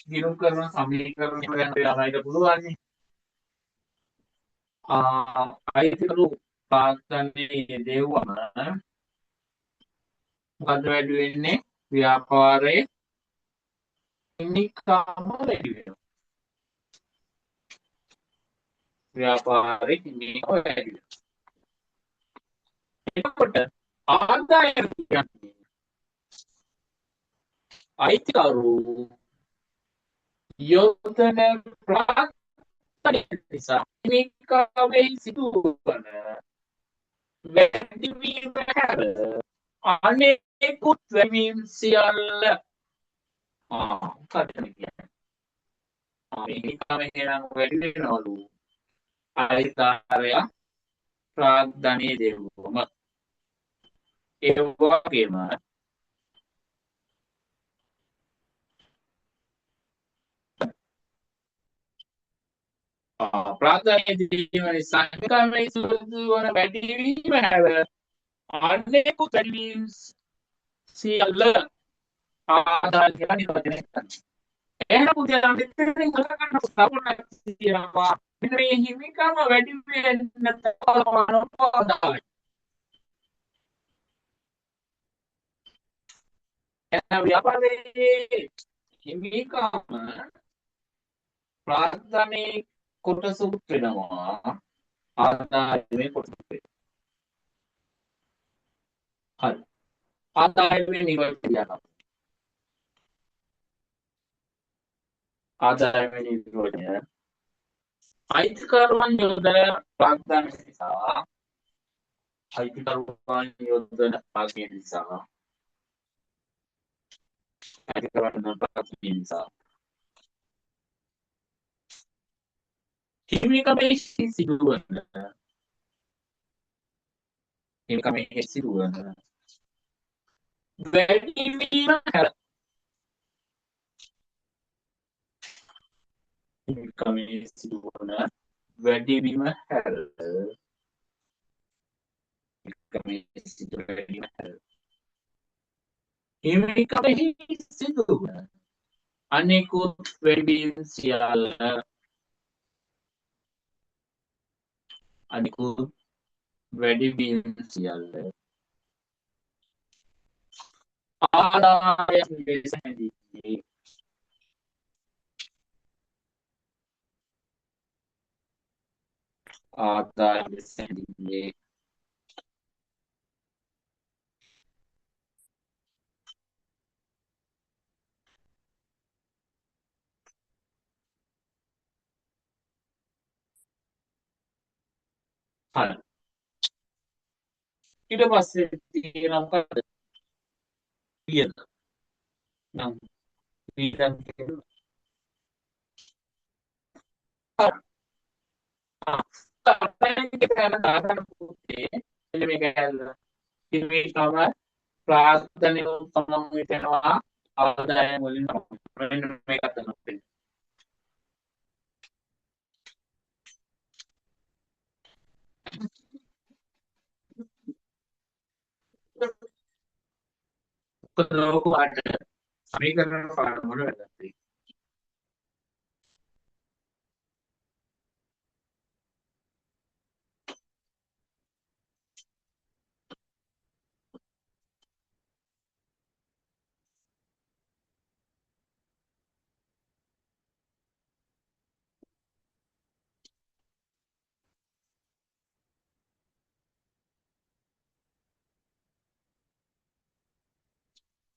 ගිණුම් කරන සමීකරණ ගැන යාමයිට පුළුවන් නේ. අයිතිකරු පාත්තන්නේ දෙව්වම මොකද වැඩි වෙන්නේ? ව්‍යාපාරයේ හිමිකම වැඩි වෙනවා. ව්‍යාපාරයේ හිමිකම වැඩි වෙනවා. එතකොට ආදායම් කියන්නේ අයිතිකරු යොදන ප්‍රාර්ථනය නිසා හිමිකමේ සිදුවන වැඩිවීම හැර අනෙකුත් වැඩිවීම් සියල්ල මොකක්ද කියන්නේ? හිමිකම කියනම් වැඩි වෙනවලු අයිතිකාරයා ප්‍රාර්ථනය දෙවුවම. ඒ වගේම ප්‍රාර්ථනය දීම නිසා හිමිකමේ සිදුවන වැඩිවීම හැර අනෙකුත් වැඩිවීම් සියල්ල ආදායම් කියලා නිර්වචනය කරනවා. එහෙනම් පුතේ අපි මෙතනින් කතා කරන තියෙනවා මේ හිමිකම වැඩි වෙන්න තවලවන ආදායම්. එහෙනම් ව්‍යාපාරයේ හිමිකම ප්‍රාර්ථනයේ කොටසක් වෙනවා ආදායමේ කොටසක් වෙනවා. හරි. ආදායමේ නිර්වචනය ආදායමේ නිර්වචනය අයිතිකරුවන් යොදන ප්‍රාර්ථන නිසා අයිතිකරුවන් යොදන ප්‍රාර්ථන නිසා අයිතිකරුවන් ප්‍රාර්ථන නිසා හිමිකමේ සිදුවන වැඩිවීම හැර හිමිකමේ සිදුවන වැඩිවීම හැර හිමිකමේ සිදුවන වැඩිවීම හැර හිමිකමෙහි සිදුවන අනෙකුත් වැඩිවීම් සියල්ල අනෙකුත් වැඩිවීම් සියල්ල ආදායම් ලෙස හැඳින්වේ. ආදායම් ලෙස හැඳින්වේ. හරි. ඊට පස්සේ තියෙනවා මොකද්ද? වියදම්. නම් වියදම් කියනවා. හරි. දාගන්න පුතේ මෙන්න මේක ඇල්ල. හිමිකම ප්‍රාර්ථනීය උත්සවම් වෙනවා ආදායම් වලින් මෙන්න මේක තමයි. ලෝක පාඩ සමීකරණ පාඩම වල වැදගත්.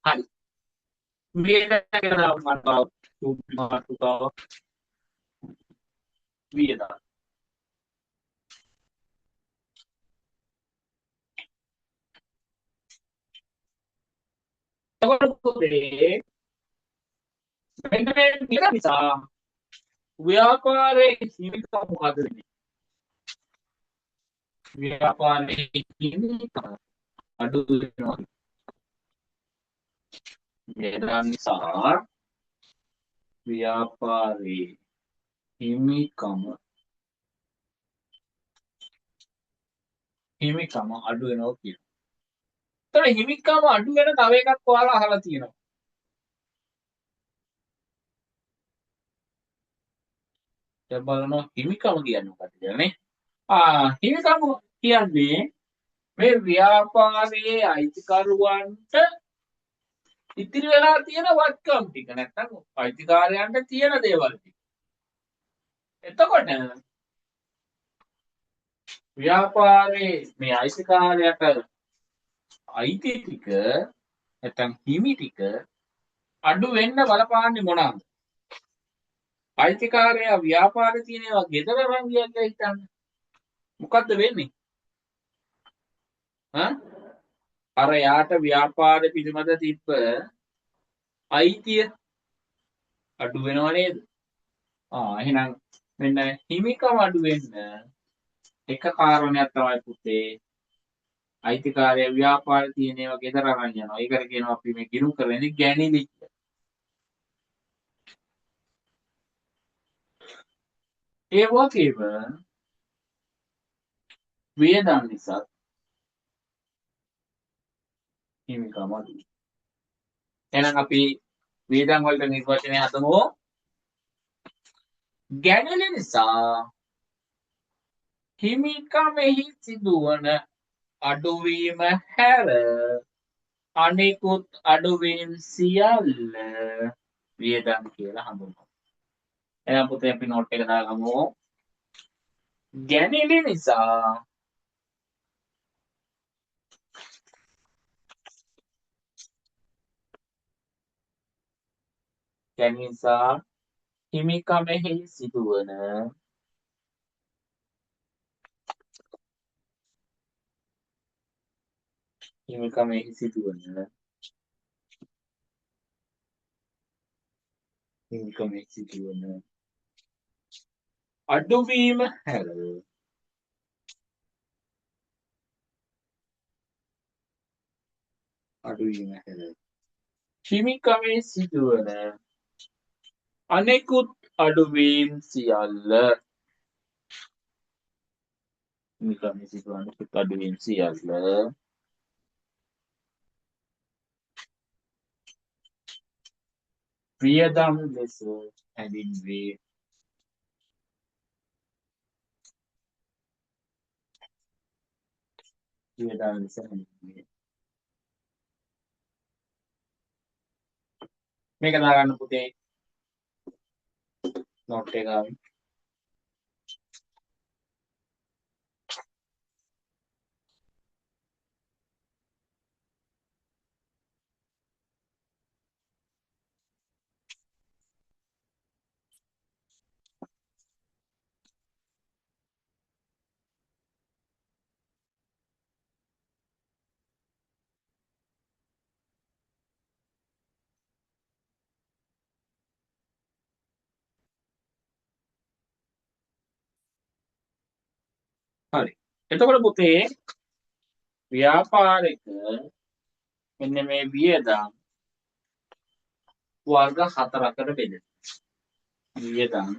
හරි. වියදම් කියලා මාතෘකාව වියදම්. එතකොට පුතේ මෙන්න මේ වියදම් නිසා ව්‍යාපාරයේ හිමිකම මොකද වෙන්නේ? ව්‍යාපාරයේ හිමිකම අඩු වෙනවා. වියදම් නිසා ව්‍යාපාරයේ හිමිකම අඩු වෙනවා කියනවා. එතකොට හිමිකම අඩු වෙන තව එකක් ඔයාලා අහලා තියෙනවා. දැන් බලනවා හිමිකම කියන්නේ මොකක්ද කියලා නේ. හිමිකම කියන්නේ මේ ව්‍යාපාරයේ අයිතිකරුවන්ට ඉතිරි වෙලා තියෙන වත්කම් ටික නැත්නම් අයිතිකාරයන්ට තියෙන දේවල් ටික. එතකොට ව්‍යාපාරයේ මේ අයිතිකාරයට අයිති ටික නැත්නම් හිමි ටික අඩු වෙන්න බලපාන්නේ මොනවාද? අයිතිකාරයා ව්‍යාපාරේ තියෙන ඒවා ගෙදර අරන් ගියා කියලා හිතන්න. මොකද්ද වෙන්නේ? අර යාට ව්‍යාපාරේ පිළිබඳ තිබ්බ අයිතිය අඩු වෙනව නේද? එහෙනම් මෙන්න හිමිකම අඩු වෙන්න එක කාරණයක් තමයි පුතේ අයිතිකාරයා ව්‍යාපාරේ තියෙන ඒවා ගෙදර අරන් යනවා. ඒකට කියනවා අපි මේ ගිණුම් කරන්නේ ගැණිලි. ඒ වගේම වියදම් නිසා හිමිකම අඩුයි. එහෙනම් අපි වියදම් වලට නිර්වචනය හදමු. ගැණිලි නිසා හිමිකමෙහි සිදුවන අඩුවීම හැර අනෙකුත් අඩුවීම් සියල්ල වියදම් කියලා හඳුන්වනවා. එහෙනම් පුතේ අපි නෝට් එක දාගමු. ගැණිලි නිසා හිමිකමෙහි සිදුවන අඩුවීම හැර හිමිකමේ සිදුවන අනෙකුත් අඩුවීම් සියල්ල නිකම් සිදුවන අඩුවීම් සියල්ල වියදම් ලෙස හැඳින්වේ. වියදම් ලෙස හැඳින්වේ. මේක දාගන්න පුතේ නෝට් එක ගාවින්. හරි. එතකොට පුතේ ව්‍යාපාරික මෙන්න මේ වියදම් වර්ග 4කට බෙදෙනවා. වියදම්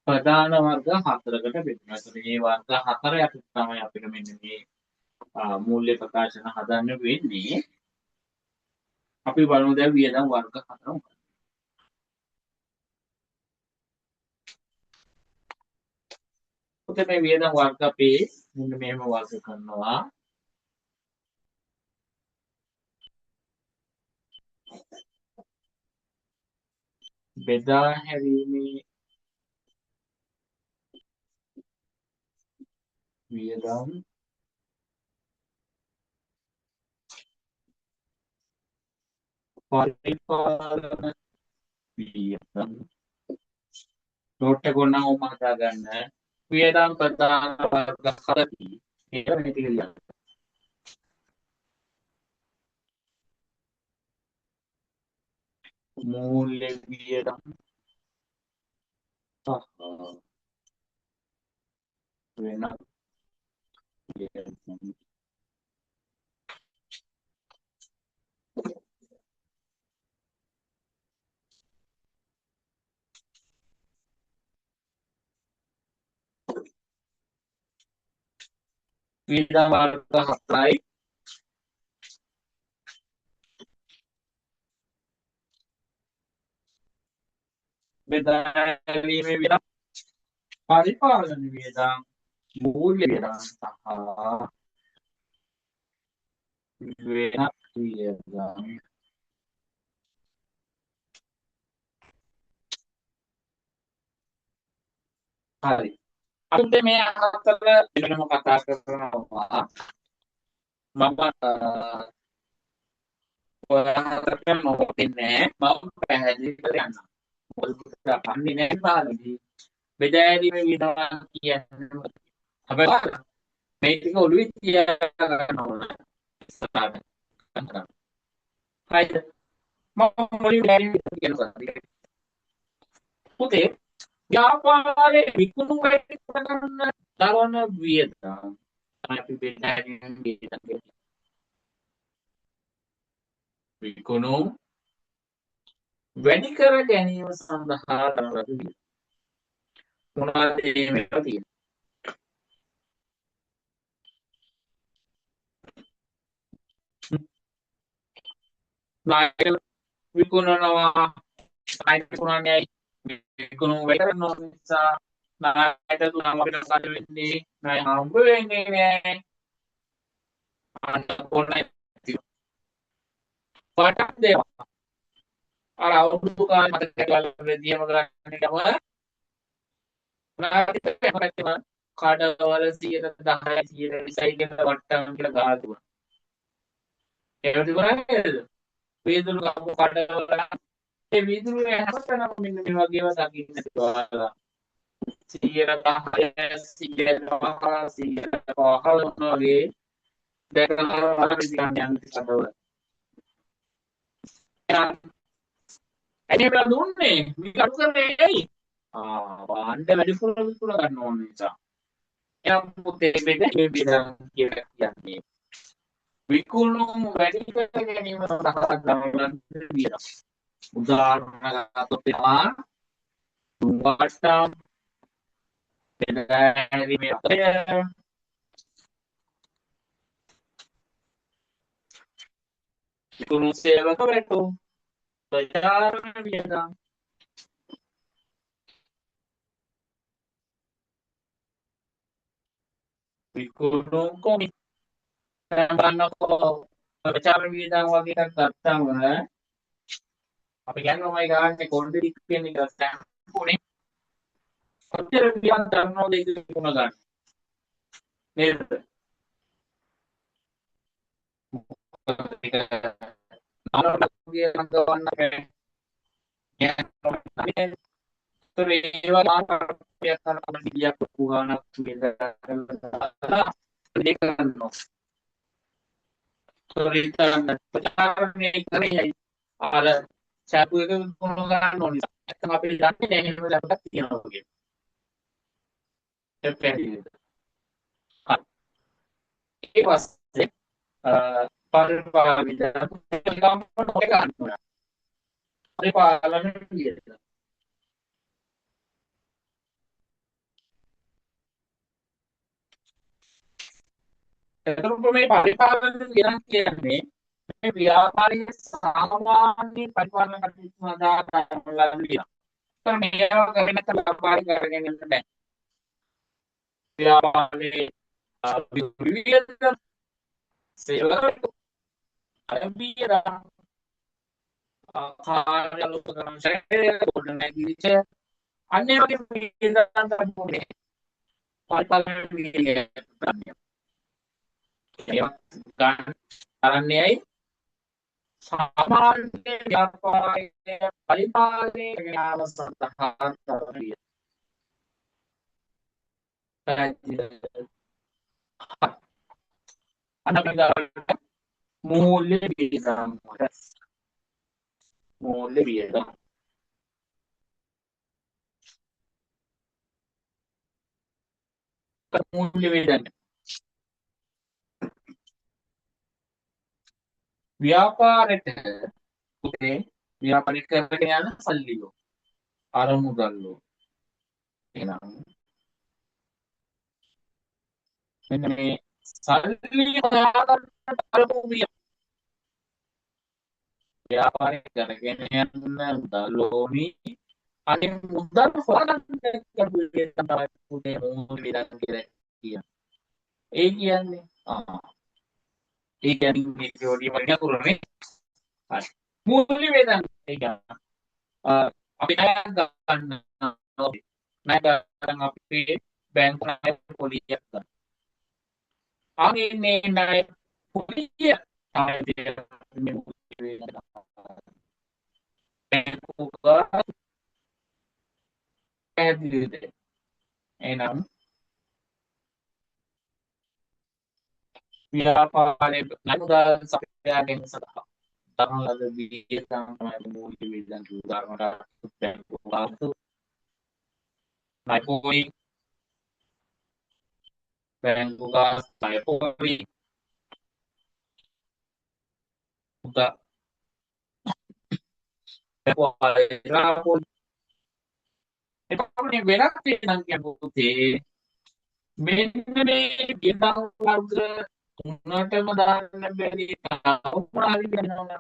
ප්‍රධාන වර්ග 4කට බෙදෙනවා. ඒතර මේ වර්ග 4 යටතේ තමයි අපිට මෙන්න මේ මූල්‍ය ප්‍රකාශන හදන්න වෙන්නේ. අපි බලමු දැන් වියදම් වර්ග 4 මොකක්ද? පුතේ මේ වියදම් වර්ග අපි මෙන්න මෙහෙම වර්ග කරනවා. බෙදා හැරීමේ වියදම් පරිපාලන වියදම් නෝට් එක ඕනනම් ඕම හදා ගන්න. වියදම් ප්‍රධාන වර්ග 4කි. ඒක මේ ටික ලියන්න. මූල්‍ය වියදම් සහ වෙනත් වියදම්. වියදම් වර්ග 4යි. බෙදා හැරීමේ වියදම් පරිපාලන වියදම් මූල්‍ය වියදම් සහ වෙනත් වියදම්. හරි. අපි මේ හතර වෙනම කතා කරනවා. මම ඔය හතරට නොපෙන්නේ මම පැහැදිලි කරන්න. මොකද අපන්නේ නැහැ පාරදී. බෙදා හැරීමේ වියදම් කියන්නේ අපේ මේ ටික ඔළුවේ තියාගන්න ඕන. හරිද? මම මුලින්ම කියනවා. පුතේ ව්‍යාපාරයේ විකුණු වැඩි කරන දරන වියදම් අපි බෙදා හැරීමේ වියදම්. විකුණු වැඩි කර ගැනීම සඳහා දරන වියදම්. මොනවද මේ තියෙන්නේ? නායක විකුණනවා නායක විකුණන්නේ විකුණු වැඩි කරන නිසා නායක තුනම අපිට සාධ වෙන්නේ නාය හම්බ වෙන්නේ නැහැ. අන්න කොහොමද පාටක් දෙනවා. අර අවුරුදු කාලේ මතක කරගන්න දියම කරන්නේ ගම නායක කඩවල 10 20 කියන වට්ටම් කියලා ගහලා තිබුණා. ඒක තිබුණාද? වීදුරු කපු කඩවල ඒ වීදුරු හැමතැනම මෙන්න මේ වගේව දකින්න තිබුණා. 110 වගේ දැකලා විදිහට යන කඩවල. එහෙනම් දුන්නේ විකල්ප කරන්නේ ඇයි? වාණ්ඩ වැඩිපුර විකුණ ගන්න ඕන නිසා. එහෙනම් පුතේ බෙදේ බෙදා කියලා කියන්නේ විකුණු වැඩි කර ගැනීම සඳහා ගන්න වියදම්. උදාහරණයක් ගත්තොත් වටම් පෙරහැරීමේ අතය විකුණු සේවකවරයකු ප්‍රචාරණ වියදම් විකුණු කොමි බලන්නකෝ ප්‍රචාරණ වියදම් වගේ එකක් ගත්තම අපි කියන්නේ ඔමයි ගාන්නේ කොණ්ඩේ ටික කියන එක ස්ටැම්පුනේ කොච්චර වියදම් කරනවද ඒක විකුණ ගන්න නේද නලෝගේ අංගවන්න අර සැපු එක විකුණ ගන්න ඕනේ. නැත්නම් අපි දන්නේ නැහැ එහෙම ලැබක් තියෙනවා කියලා. ඒක පැහැදිලිද? හරි. ඊට පස්සේ පරිපාලන විද්‍යාව ගම්මන එක ගන්නවා. පරිපාලන විද්‍යාව. එතකොට මේ පරිපාලන විද්‍යාව කියන්නේ මේ ව්‍යාපාරයේ සාමාන්‍ය පරිපාලන කටයුතු සඳහා කරන ලබන මේවා කරගෙන ව්‍යාපාරික කරගෙන යන්න බෑ. ව්‍යාපාරයේ විවිධ සේවකයෝ අරබියදා කාර්යාල උපකරණ ශේෂ්ඨ ගොඩනැගිලිච්ච අන්නේ වගේ විද්‍යාවන් තමයි පරිපාලන විද්‍යාව. ඒවා කරන්නේයි සාමාන්‍ය ව්‍යාපාරයේ පරිපාලනය ඥාන සඳහා කරන්නේ. අනබිදාට මූල්‍ය වියදම් මූල්‍ය වියදම් මූල්‍ය වියදම් ව්‍යාපාරයට පුතේ ව්‍යාපාරික කරගෙන යන සල්ලියෝ අරමුදල්ලෝ එහෙනම් මෙන්න මේ සල්ලි හොයාගන්න අරමුදිය ව්‍යාපාරික කරගෙන යන දලෝනි අනිත් මුදල් හොයාගන්න තමයි පුතේ මූල්‍ය වියදම් කියලා කියන්නේ. ඒ කියන්නේ ඒ කියන්නේ මේ ජෝඩිය වලින් අකුරනේ. හරි. මූල්‍ය වේදන් ඒ කියන්නේ අපි ණයක් ගන්න ණය ගන්න අපි බැංකු ණය පොලියක් ගන්න. අනේ ණය පොලිය තමයි මූල්‍ය වේදන්. බැංකු පැහැදිලිද? එහෙනම් ව්‍යාපාරයේ නමුදා සපයාගෙන සඳහා තරණ ලද වියදම් තමයි මූල්‍ය වේදන් උදාහරණයක් බැංකු වාස්තු ණයපොලි බැංකු ගාස් ණයපොලි උදා එතකොට වෙනස් වෙනනම් කියපුතේ මෙන්න මේ වියදම් වර්ග තුනටම දාන්න බැරි උපාරි වෙනවා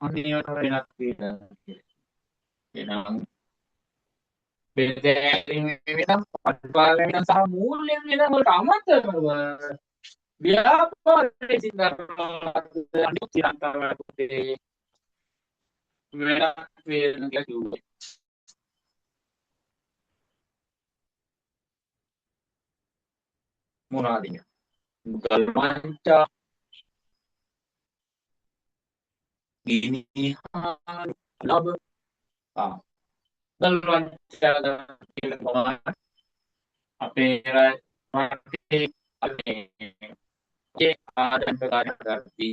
අනිවාර්ය වෙනස් වෙනවා. එනම් වෙනම් පරිපාලන වෙනස් සහ මූල්‍ය වෙනස් වලට අමතරව ව්‍යාපාරයේ සිද්ධ අනිත් තිරන්තරවලදී වෙනස් වෙන කිව්වේ මොනවාද? මුදල් වංචා ගිනිහාන ලබ මුදල් වංචා කියලා අපේ රටේ ඒ ආදම් ප්‍රකාශ කරති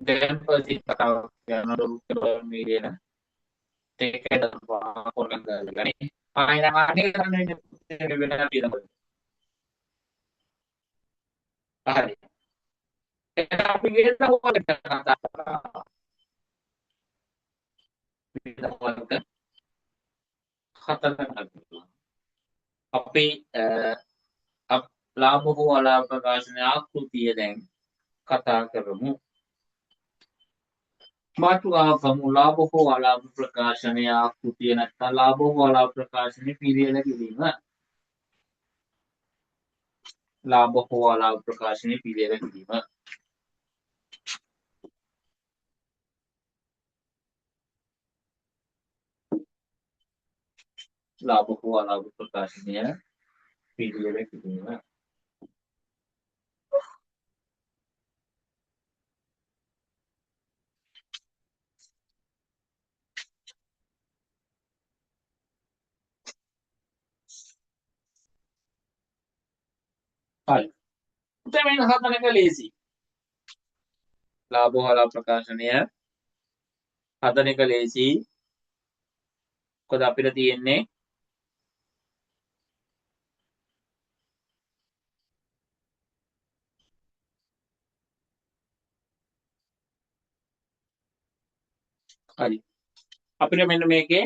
දැන් පස්සේ කතාව යන රුක්කල මීරියන ඒකද පොරෙන් ගන්නේ ආයෙත් අනේ කරන්නේ වෙන විදිහකට. හරි. ඒක අපි ගෙන්න ඕකට කතා කරා. හතරකට කරලා අපි ලාභ හෝ අලාභ ප්‍රකාශන ආකෘතිය දැන් කතා කරමු. මාතෘකාව ගමු. ලාභ හෝ අලාභ ප්‍රකාශනය ආකෘතිය නැත්නම් ලාභ හෝ අලාභ ප්‍රකාශනය පිළියෙල කිරීම. ලාභ හෝ අලාභ ප්‍රකාශනය පිළියෙල කිරීම. ලාභ හෝ අලාභ ප්‍රකාශනය පිළියෙල කිරීම. හරි. දැන් මේක හදන එක ලේසි. ලාභ හෝ අලාභ ප්‍රකාශනය හදන එක ලේසි. මොකද අපිට තියෙන්නේ හරි. අපිට මෙන්න මේකේ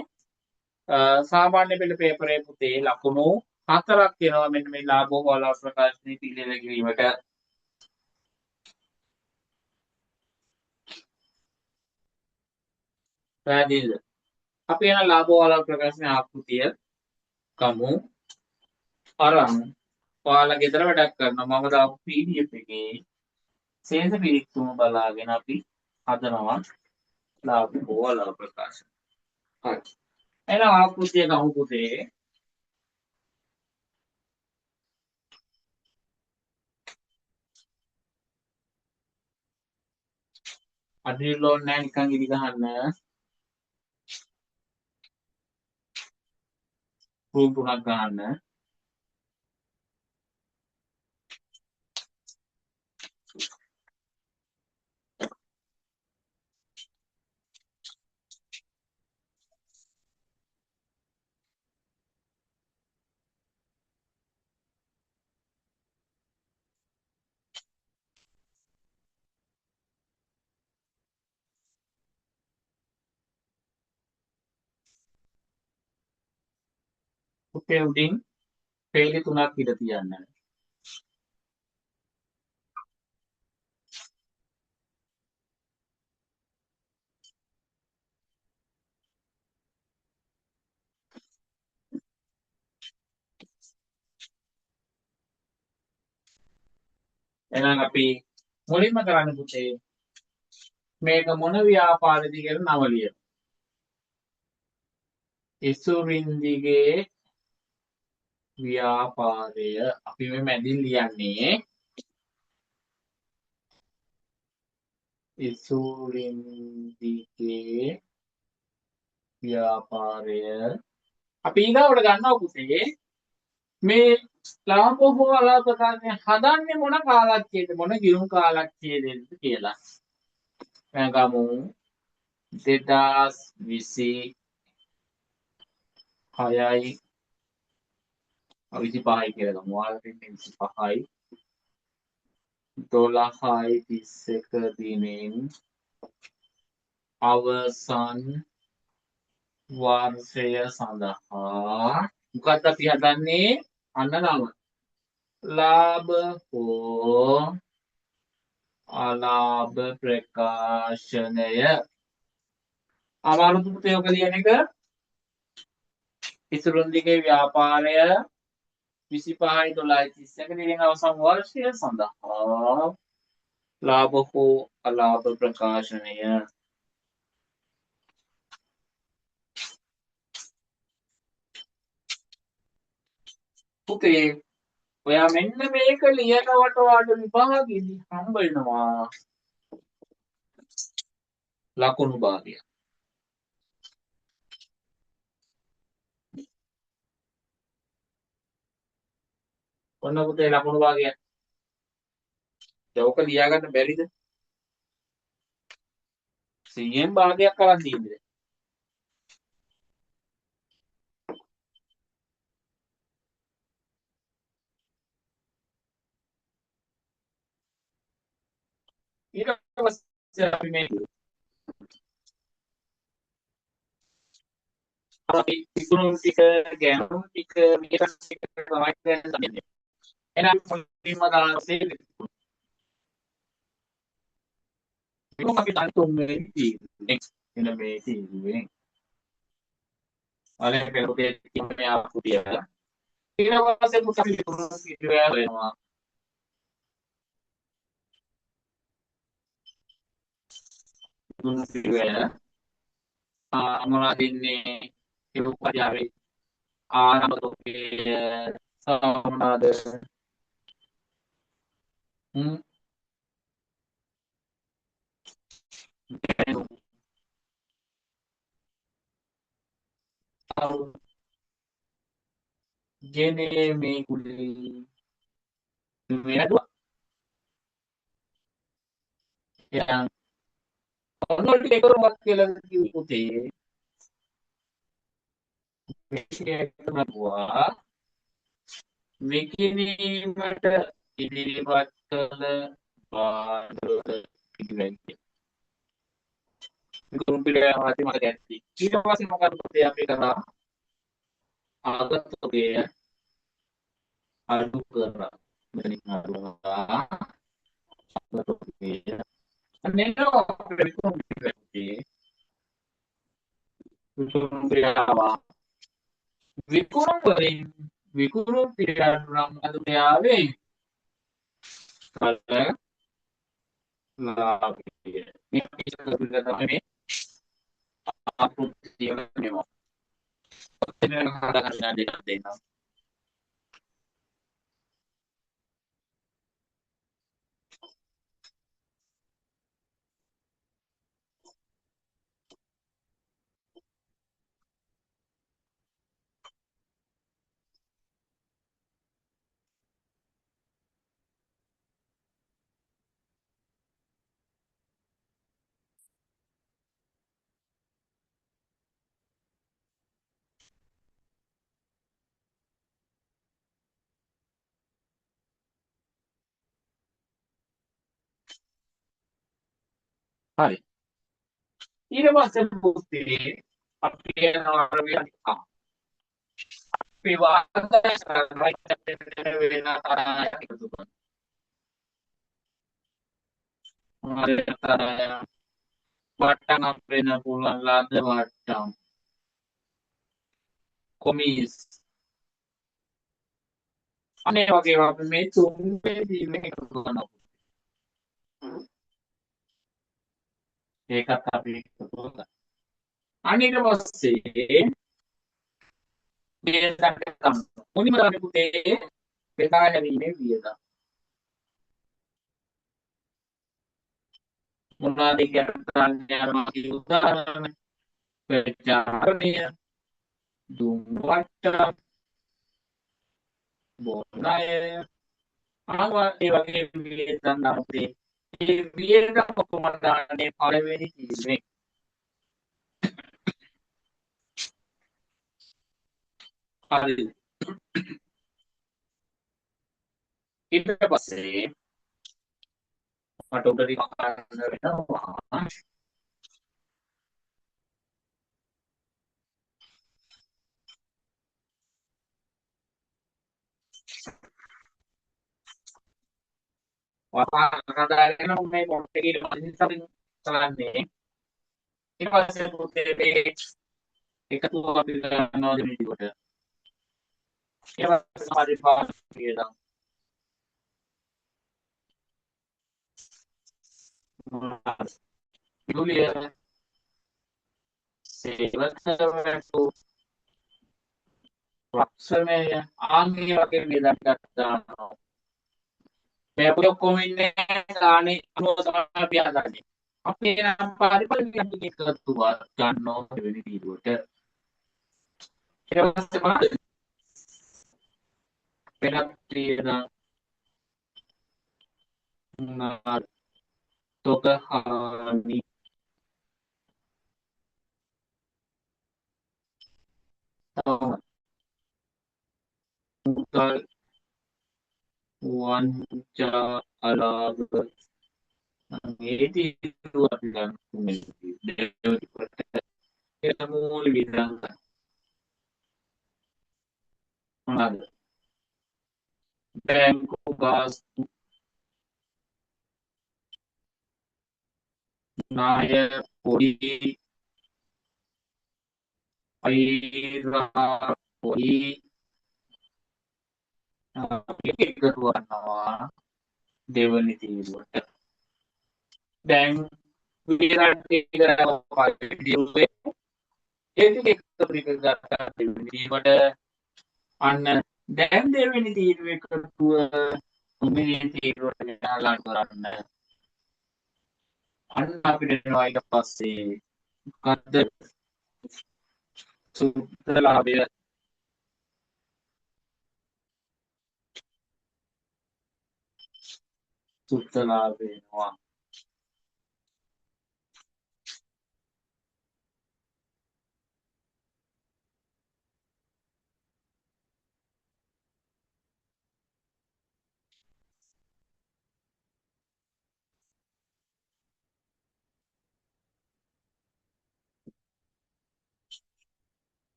සාමාන්‍ය පෙළ පේපරේ පුතේ ලකුණු 4ක් තියෙනවා මෙන්න මේ ලාභ හෝ අලාභ ප්‍රකාශනය පිළියෙල කිරීමට. පැහැදිලිද? අපි යන ලාභ හෝ අලාභ ප්‍රකාශන ආකෘතිය ගමු. අරන් ඔයාලා ගෙදර වැඩක් කරනවා මම දාපු PDF එකේ ශේෂ පිරික්තුම බලාගෙන අපි හදනවා ලාභ හෝ අලාභ ප්‍රකාශන. හරි. එහෙනම් ආකෘතිය ගමු පුතේ. අදිරිල ඕනේ නැහැ නිකන් ඉදි ගහන්න. රූම් තුනක් ගහන්න. පුතේ උඩින් පේලි තුනක් ඉඳ තියන්න. එහෙනම් අපි මුලින්ම කරන්න පුතේ මේක මොන ව්‍යාපාරද කියලා නම ලියමු. ඉසුරින්දිගේ ව්‍යාපාරය අපි මේ මැදින් ලියන්නේ ඉසුරින්දිගේ ව්‍යාපාරය. අපි ඊගාවට ගන්නවා පුතේ මේ ලාභ හෝ අලාභ ප්‍රකාශනය හදන්නේ මොන කාලච්ඡේද මොන ගිණුම් කාලච්ඡේදෙන්ද කියලා. දැන් ගමු 2026යි 25යි කියලා ගමු. ඔයාලට ඉන්නේ 25යි 12යි 31 දිනෙන් අවසන් වර්ෂය සඳහා මොකක්ද අපි හදන්නේ? අන්න නම. ලාභ හෝ අලාභ ප්‍රකාශනය. අමාරුද පුතේ ඔක ලියන එක? ඉසුරුන්දිගේ ව්‍යාපාරය 25යි 12යි 31 දිනෙන් අවසන් වර්ෂය සඳහා ලාභ හෝ අලාභ ප්‍රකාශනය. පුතේ ඔයා මෙන්න මේක ලියනවට වාට විභාගෙදි හම්බ වෙනවා ලකුණු භාගය. ඔන්න පුතේ ලකුණු භාගය. ඒක ලියා ගන්න බැරිද? 100න් භාගයක් කරන් තියෙන්නේ. ඊට පස්සේ අපි මේ අපි විකුණුම් ටික ගැනුම් ටික මේකත් ටික තමයි දැන් දන්නේ. එහෙනම් මුලින්ම දාන්නේ විකුණුම් අපි දන් තුන්වෙනි තීරුවේ. එන මේ තීරුවේ අලේ පෙරෝගේ කියන්නේ ආපු කියලා. ඊට පස්සේ පුතා විකුණුම් තීරුව වෙනවා. විකුණුම් තීරුව මොනවද ඉන්නේ ඒ උපයාවේ ආරම්භකයේ සමනාද ජනේ මේ කුලී මෙදුවා යන් ඔන්නෝල්ට එකරුමක් කියලා කිව්ව පුතේ මේකේතුවා විකිනීමට ඉදිරිපත් කළ බාධක පිළිවෙලයි විකුණුම්පිළිවෙල වාති මත ඇති ඊට පස්සේ මොකද පුතේ අපි කරා ආගතෝගේ අඩු කරා මෙතනින් අඩුවා ආගතෝගේ අනේනෝ විකුණුම්පිළිවෙල විකුණුම් වලින් විකුණුම් පිළිවෙල නම් අද මෙයාවේ කල ලාභය මේ පිළිවෙල තමයි ආකෘතිය වෙනවා ඔතන හදාගන්න දෙන්න හරි ඊට පස්සේ පුතේ අපි යනවා අපි වාදනය වෙන තරයක් එකතු කරනවා වට්ටම් වෙන පුළුවන් ලද වට්ටම් කොමිස් අනේ වගේ අපි මේ තුන්වෙනි මේක එකතු කරනවා ඒකත් අපි එකතු කරනවා අනිත් පස්සේ වියදම් මුලින්ම අපි පුතේ බෙදා ගැනීමේ වියදම් මොනවාද කියන්නේ අර උදාහරණ ප්‍රචාරණය දුම් වට්ටම් බොනය ආවා ඒ වගේ වියදම් අපේ ඒ වියදම් කොහොමද දාන්නේ පළවෙනි තීරණය හරි ඊට පස්සේ මට උඩරි කන්න වෙනවා හදාගෙන මේ පොට් එකේ ඉස්සරින් කරන්නේ ඊට පස්සේ පුතේ මේ එකතු අපි කරනවා දෙවිකොට ඊට පස්සේ සමාධි පාස් කියලා Julia සේවකවරු ලක්ෂණය ආන්ගේ වගේ වේදක් ගන්නවා මේ අපේ ඔක්කොම ඉන්නේ ගානේ 90 තමයි අපි හදාගන්නේ අපේ නම් පරිපරිණිත එකතුවක් ගන්නවා වෙන විදිහට ඊට පස්සේ මොනවද වෙනත් තියෙන තොක හානි මුදල් වංචා අලාභ මේ තීරුව අපි ගන්න මූල විධාන මොනවාද? බැංකු ගාස්තු, ණය, පොඩි, අයිරා, පොඩි එකතු කරනවා දෙවනි තීරුවට. දැන් විරාට දියුවේ ඒ ටික එකතු කරගත්තා දෙවනි තීරුවට. අන්න දැන් දෙවෙනි තීරුව එකතුව තුන්වෙනි තීරුවට ගෙනල්ලා කරන්න. අන්න අපිට එනවා ඊට පස්සේ මොකද්ද? සූත්‍රලාභය. සූත්‍රලාභය එනවා.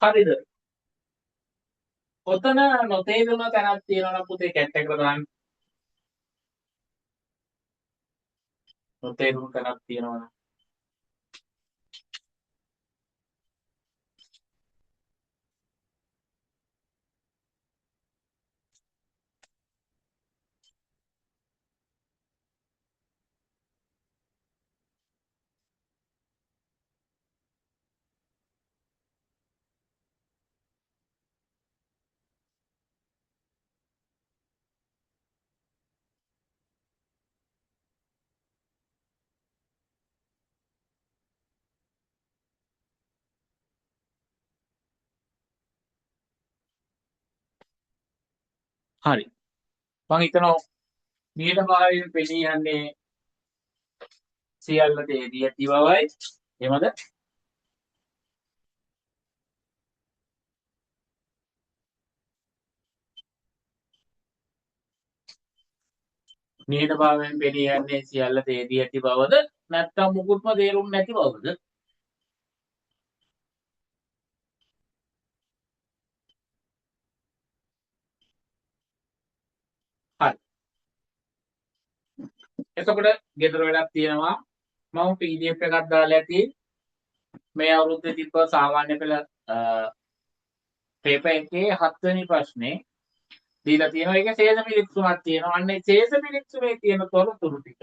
හරිද? ඔතන නොතේරුණ තැනක් තියෙනවා පුතේ කැට් එකට දාන්න. නොතේරුණ තැනක් තියෙනවා. හරි. මම හිතනවා නියතභාවයෙන් පෙනී යන්නේ සියල්ලට එදී ඇති බවයි. එහෙමද? නියතභාවයෙන් පෙනී යන්නේ සියල්ලට එදී ඇති බවද? නැත්නම් මුකුත්ම තේරුම් නැති බවද? හරි. එතකොට ගෙදර වැඩක් තියෙනවා. මම PDF එකක් දාලා ඇති. මේ අවුරුද්දේ තිබ්බ සාමාන්‍ය පෙළ පේපර් එකේ 7 වෙනි ප්‍රශ්නේ දීලා තියෙනවා. ඒකේ ශේෂ පිළික්සුමක් තියෙනවා. අන්න ඒ ශේෂ පිළික්සුමේ තියෙන තොරතුරු ටික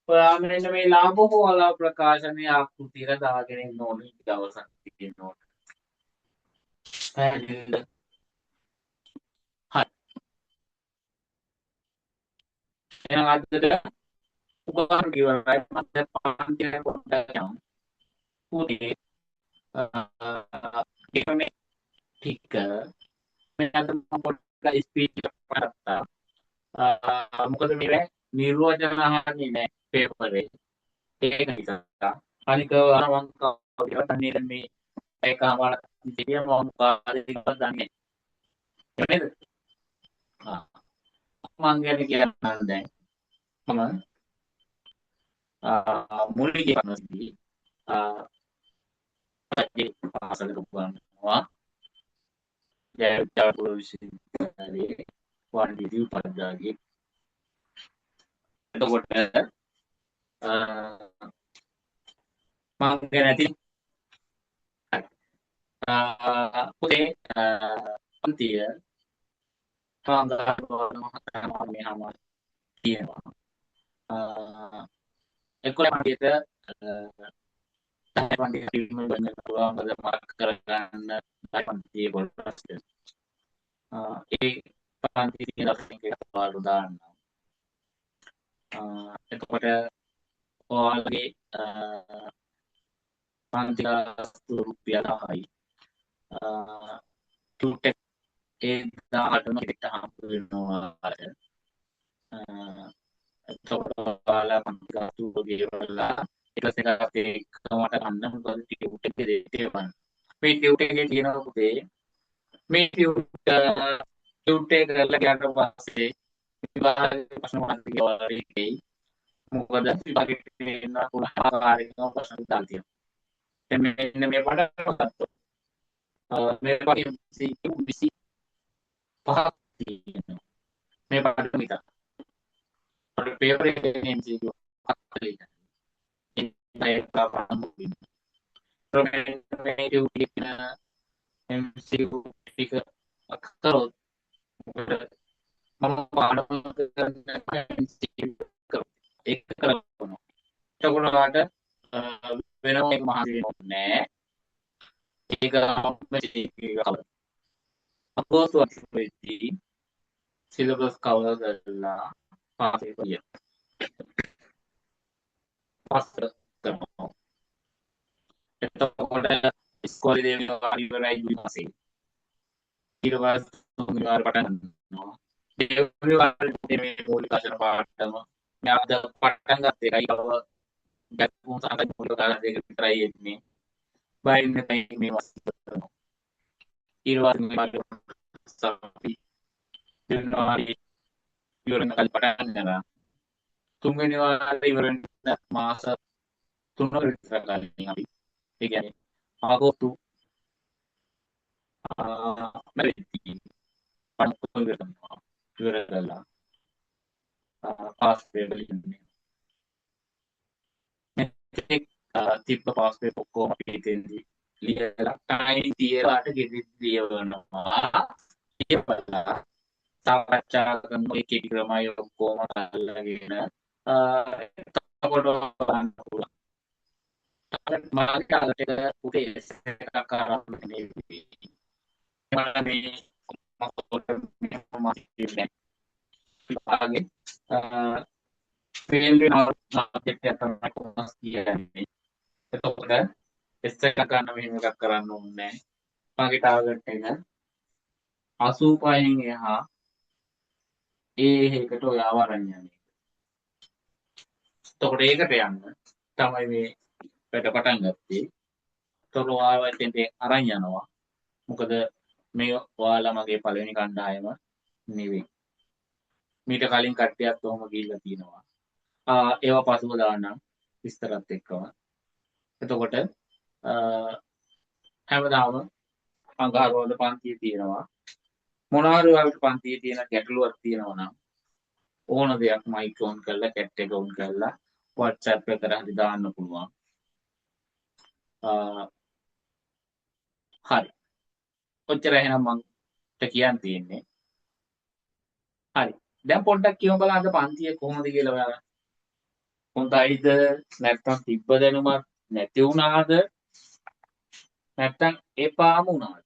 ඔයා මෙන්න මේ ලාභ හෝ අලාභ ප්‍රකාශනයේ ආකෘතියට දාගෙන ඉන්න ඕනේ දවසක් තියෙන්න ඕනේ. පැහැදිලිද? හරි. එහෙනම් අදට උපකාර කිව්වයි මම පාන්තිය පොඩ්ඩක් යමු. පුතේ ඒකනේ ටික මම අද පොඩ්ඩක් ස්පීච් එකක් කරත්තා. මොකද මේ නිර්වචන අහන්නේ නැහැ පේපරේ. ඒක නිසා. අනික අර මම කවුරුත් දන්නේ දැන් මේ ඒකමාර ඉතින් මම කාර්යයක් දන්නේ. නේද? ආ මං ගැන කියන්නම් දැන්. මම මුලික පනස්දී පාසලක පුරනවා. ජයපුර විශ්වවිද්‍යාලයේ වාණිජ්‍ය උපාධිය. එතකොට මං ගැන ඇති පුතේ පන්තිය මෙහාම තියෙනවා. 11 පන්තියට 10 පන්තියට ටීම් එක ගන්න පුළුවන් මොකද මාර්ක් කරගන්න 10 පන්තියේ කොටස්. ඒ පන්ති තියෙන ලක්ෂණ පාඩු දාන්න. එතකොට ඔයාලගේ පන්ති ගාස්තු රුපියල් 10යි. ටුටෙක් ඒ 18ම කෙට හම්බ වෙනවා. එතකොට ඔයාලා පන්ති ගාස්තු ගෙවලා ඊට පස්සේ එකමට ගන්න මොකද ටියුට් එකේ දෙටේ වань. මේ ටියුට් එකේ තියෙනවා පුතේ මේ ටියුට් එක කරලා ගියාට පස්සේ විභාගයේ ප්‍රශ්න මාර්ගය ඔයාලා එකයි. මොකද විභාගයේ ඉන්න පුරාකාරීකව ප්‍රශ්න දාලා තියෙනවා. දැන් මෙන්න මේ පඩ ගත්තොත් මේ වගේ MCQ 25ක් තියෙනවා. මේ පාඩම විතර. අපේ පේපර් එකේ MCQ 40ක්. ඒක තමයි ප්‍රොමේටිව් කියන MCQ ටික කරොත් මම පාඩම කරන MCQ ඒක කරනවා. එතකොට ඔයාලට වෙනම එක මහන්සි වෙන්න නෑ. ඒක අපෝස් වෙද්දී සිලබස් කවර් කරලා පාස් කරගන්න. පාස් කරනවා. එතකොට ඉස්කෝලේ දේවල් ඉවරයි ජූලි මාසේ. ඊට පස්සේ තුන්වෙනි පටන් ගන්නවා. ඒ මේ මූලික අසන පාඩම මම අද පටන් ගත්තේ ඒකයි ගැටුම් සාකච්ඡා මූලික කාරණා දෙක විතරයි එන්නේ. බයින් එකයි මේ වස්තු කරනවා. ඊට පස්සේ අපි ජනවාරි ඉවරන කල් පටන් ගන්නවා. තුන්වෙනි වාරේ ඉවරන මාස 3ක විතර ගන්න අපි. ඒ කියන්නේ ආගෝස්තු මැරෙද්දී පණ්ඩුකම් කරනවා. ඉවර කරලා පාස් පේපර් ලියන්නේ. මේ තිබ්බ පාස් පේපර් ඔක්කොම අපි හිතෙන්දී ලියලා ටයිම් තියලාට ගෙඩිත් ලියවනවා. ලියපලා සාකච්ඡා කරන එක එක ක්‍රමයි ඔක්කොම අල්ලගෙන එතකොට බලන්න පුළුවන්. මාර්කාලට උදේ එකක් ආරම්භ වෙන්නේ. මේ විභාගේ පේන්ට් සබ්ජෙක්ට් එක තමයි කොමර්ස් කියන්නේ. එතකොට S එක ගන්න මෙහෙම එකක් කරන්න ඕනේ නැහැ. මගේ ටාගට් එක 85න් එහා ඒකට ඔයාව අරන් යන්නේ. එතකොට ඒකට යන්න තමයි මේ වැඩ පටන් ගත්තේ. එතකොට ඔයාව එතෙන්ට අරන් යනවා. මොකද මේ ඔයාලා මගේ පළවෙනි කණ්ඩායම නෙවෙයි. මීට කලින් කට්ටියත් ඔහොම ගිහිල්ලා තියෙනවා. ඒවා පසුව දාන්නම් විස්තරත් එක්කම. එතකොට හැමදාම අඟහරුවාද පන්තියේ තියෙනවා. මොනවාරි වලට පන්තියේ තියෙන ගැටලුවක් තියෙනවා නම් ඕන දෙයක් මයික් ඔන් කරලා chat එක ඔන් කරලා WhatsApp එකට හරි දාන්න පුළුවන්. හරි. ඔච්චර එහෙනම් මන්ට කියන්න තියෙන්නේ. හරි. දැන් පොඩ්ඩක් කියමු බලන්න අද පන්තිය කොහොමද කියලා ඔයාලා. හොඳයිද නැත්නම් තිබ්බ දැනුමක් නැති වුණාද නැත්නම් එපාම වුණාද?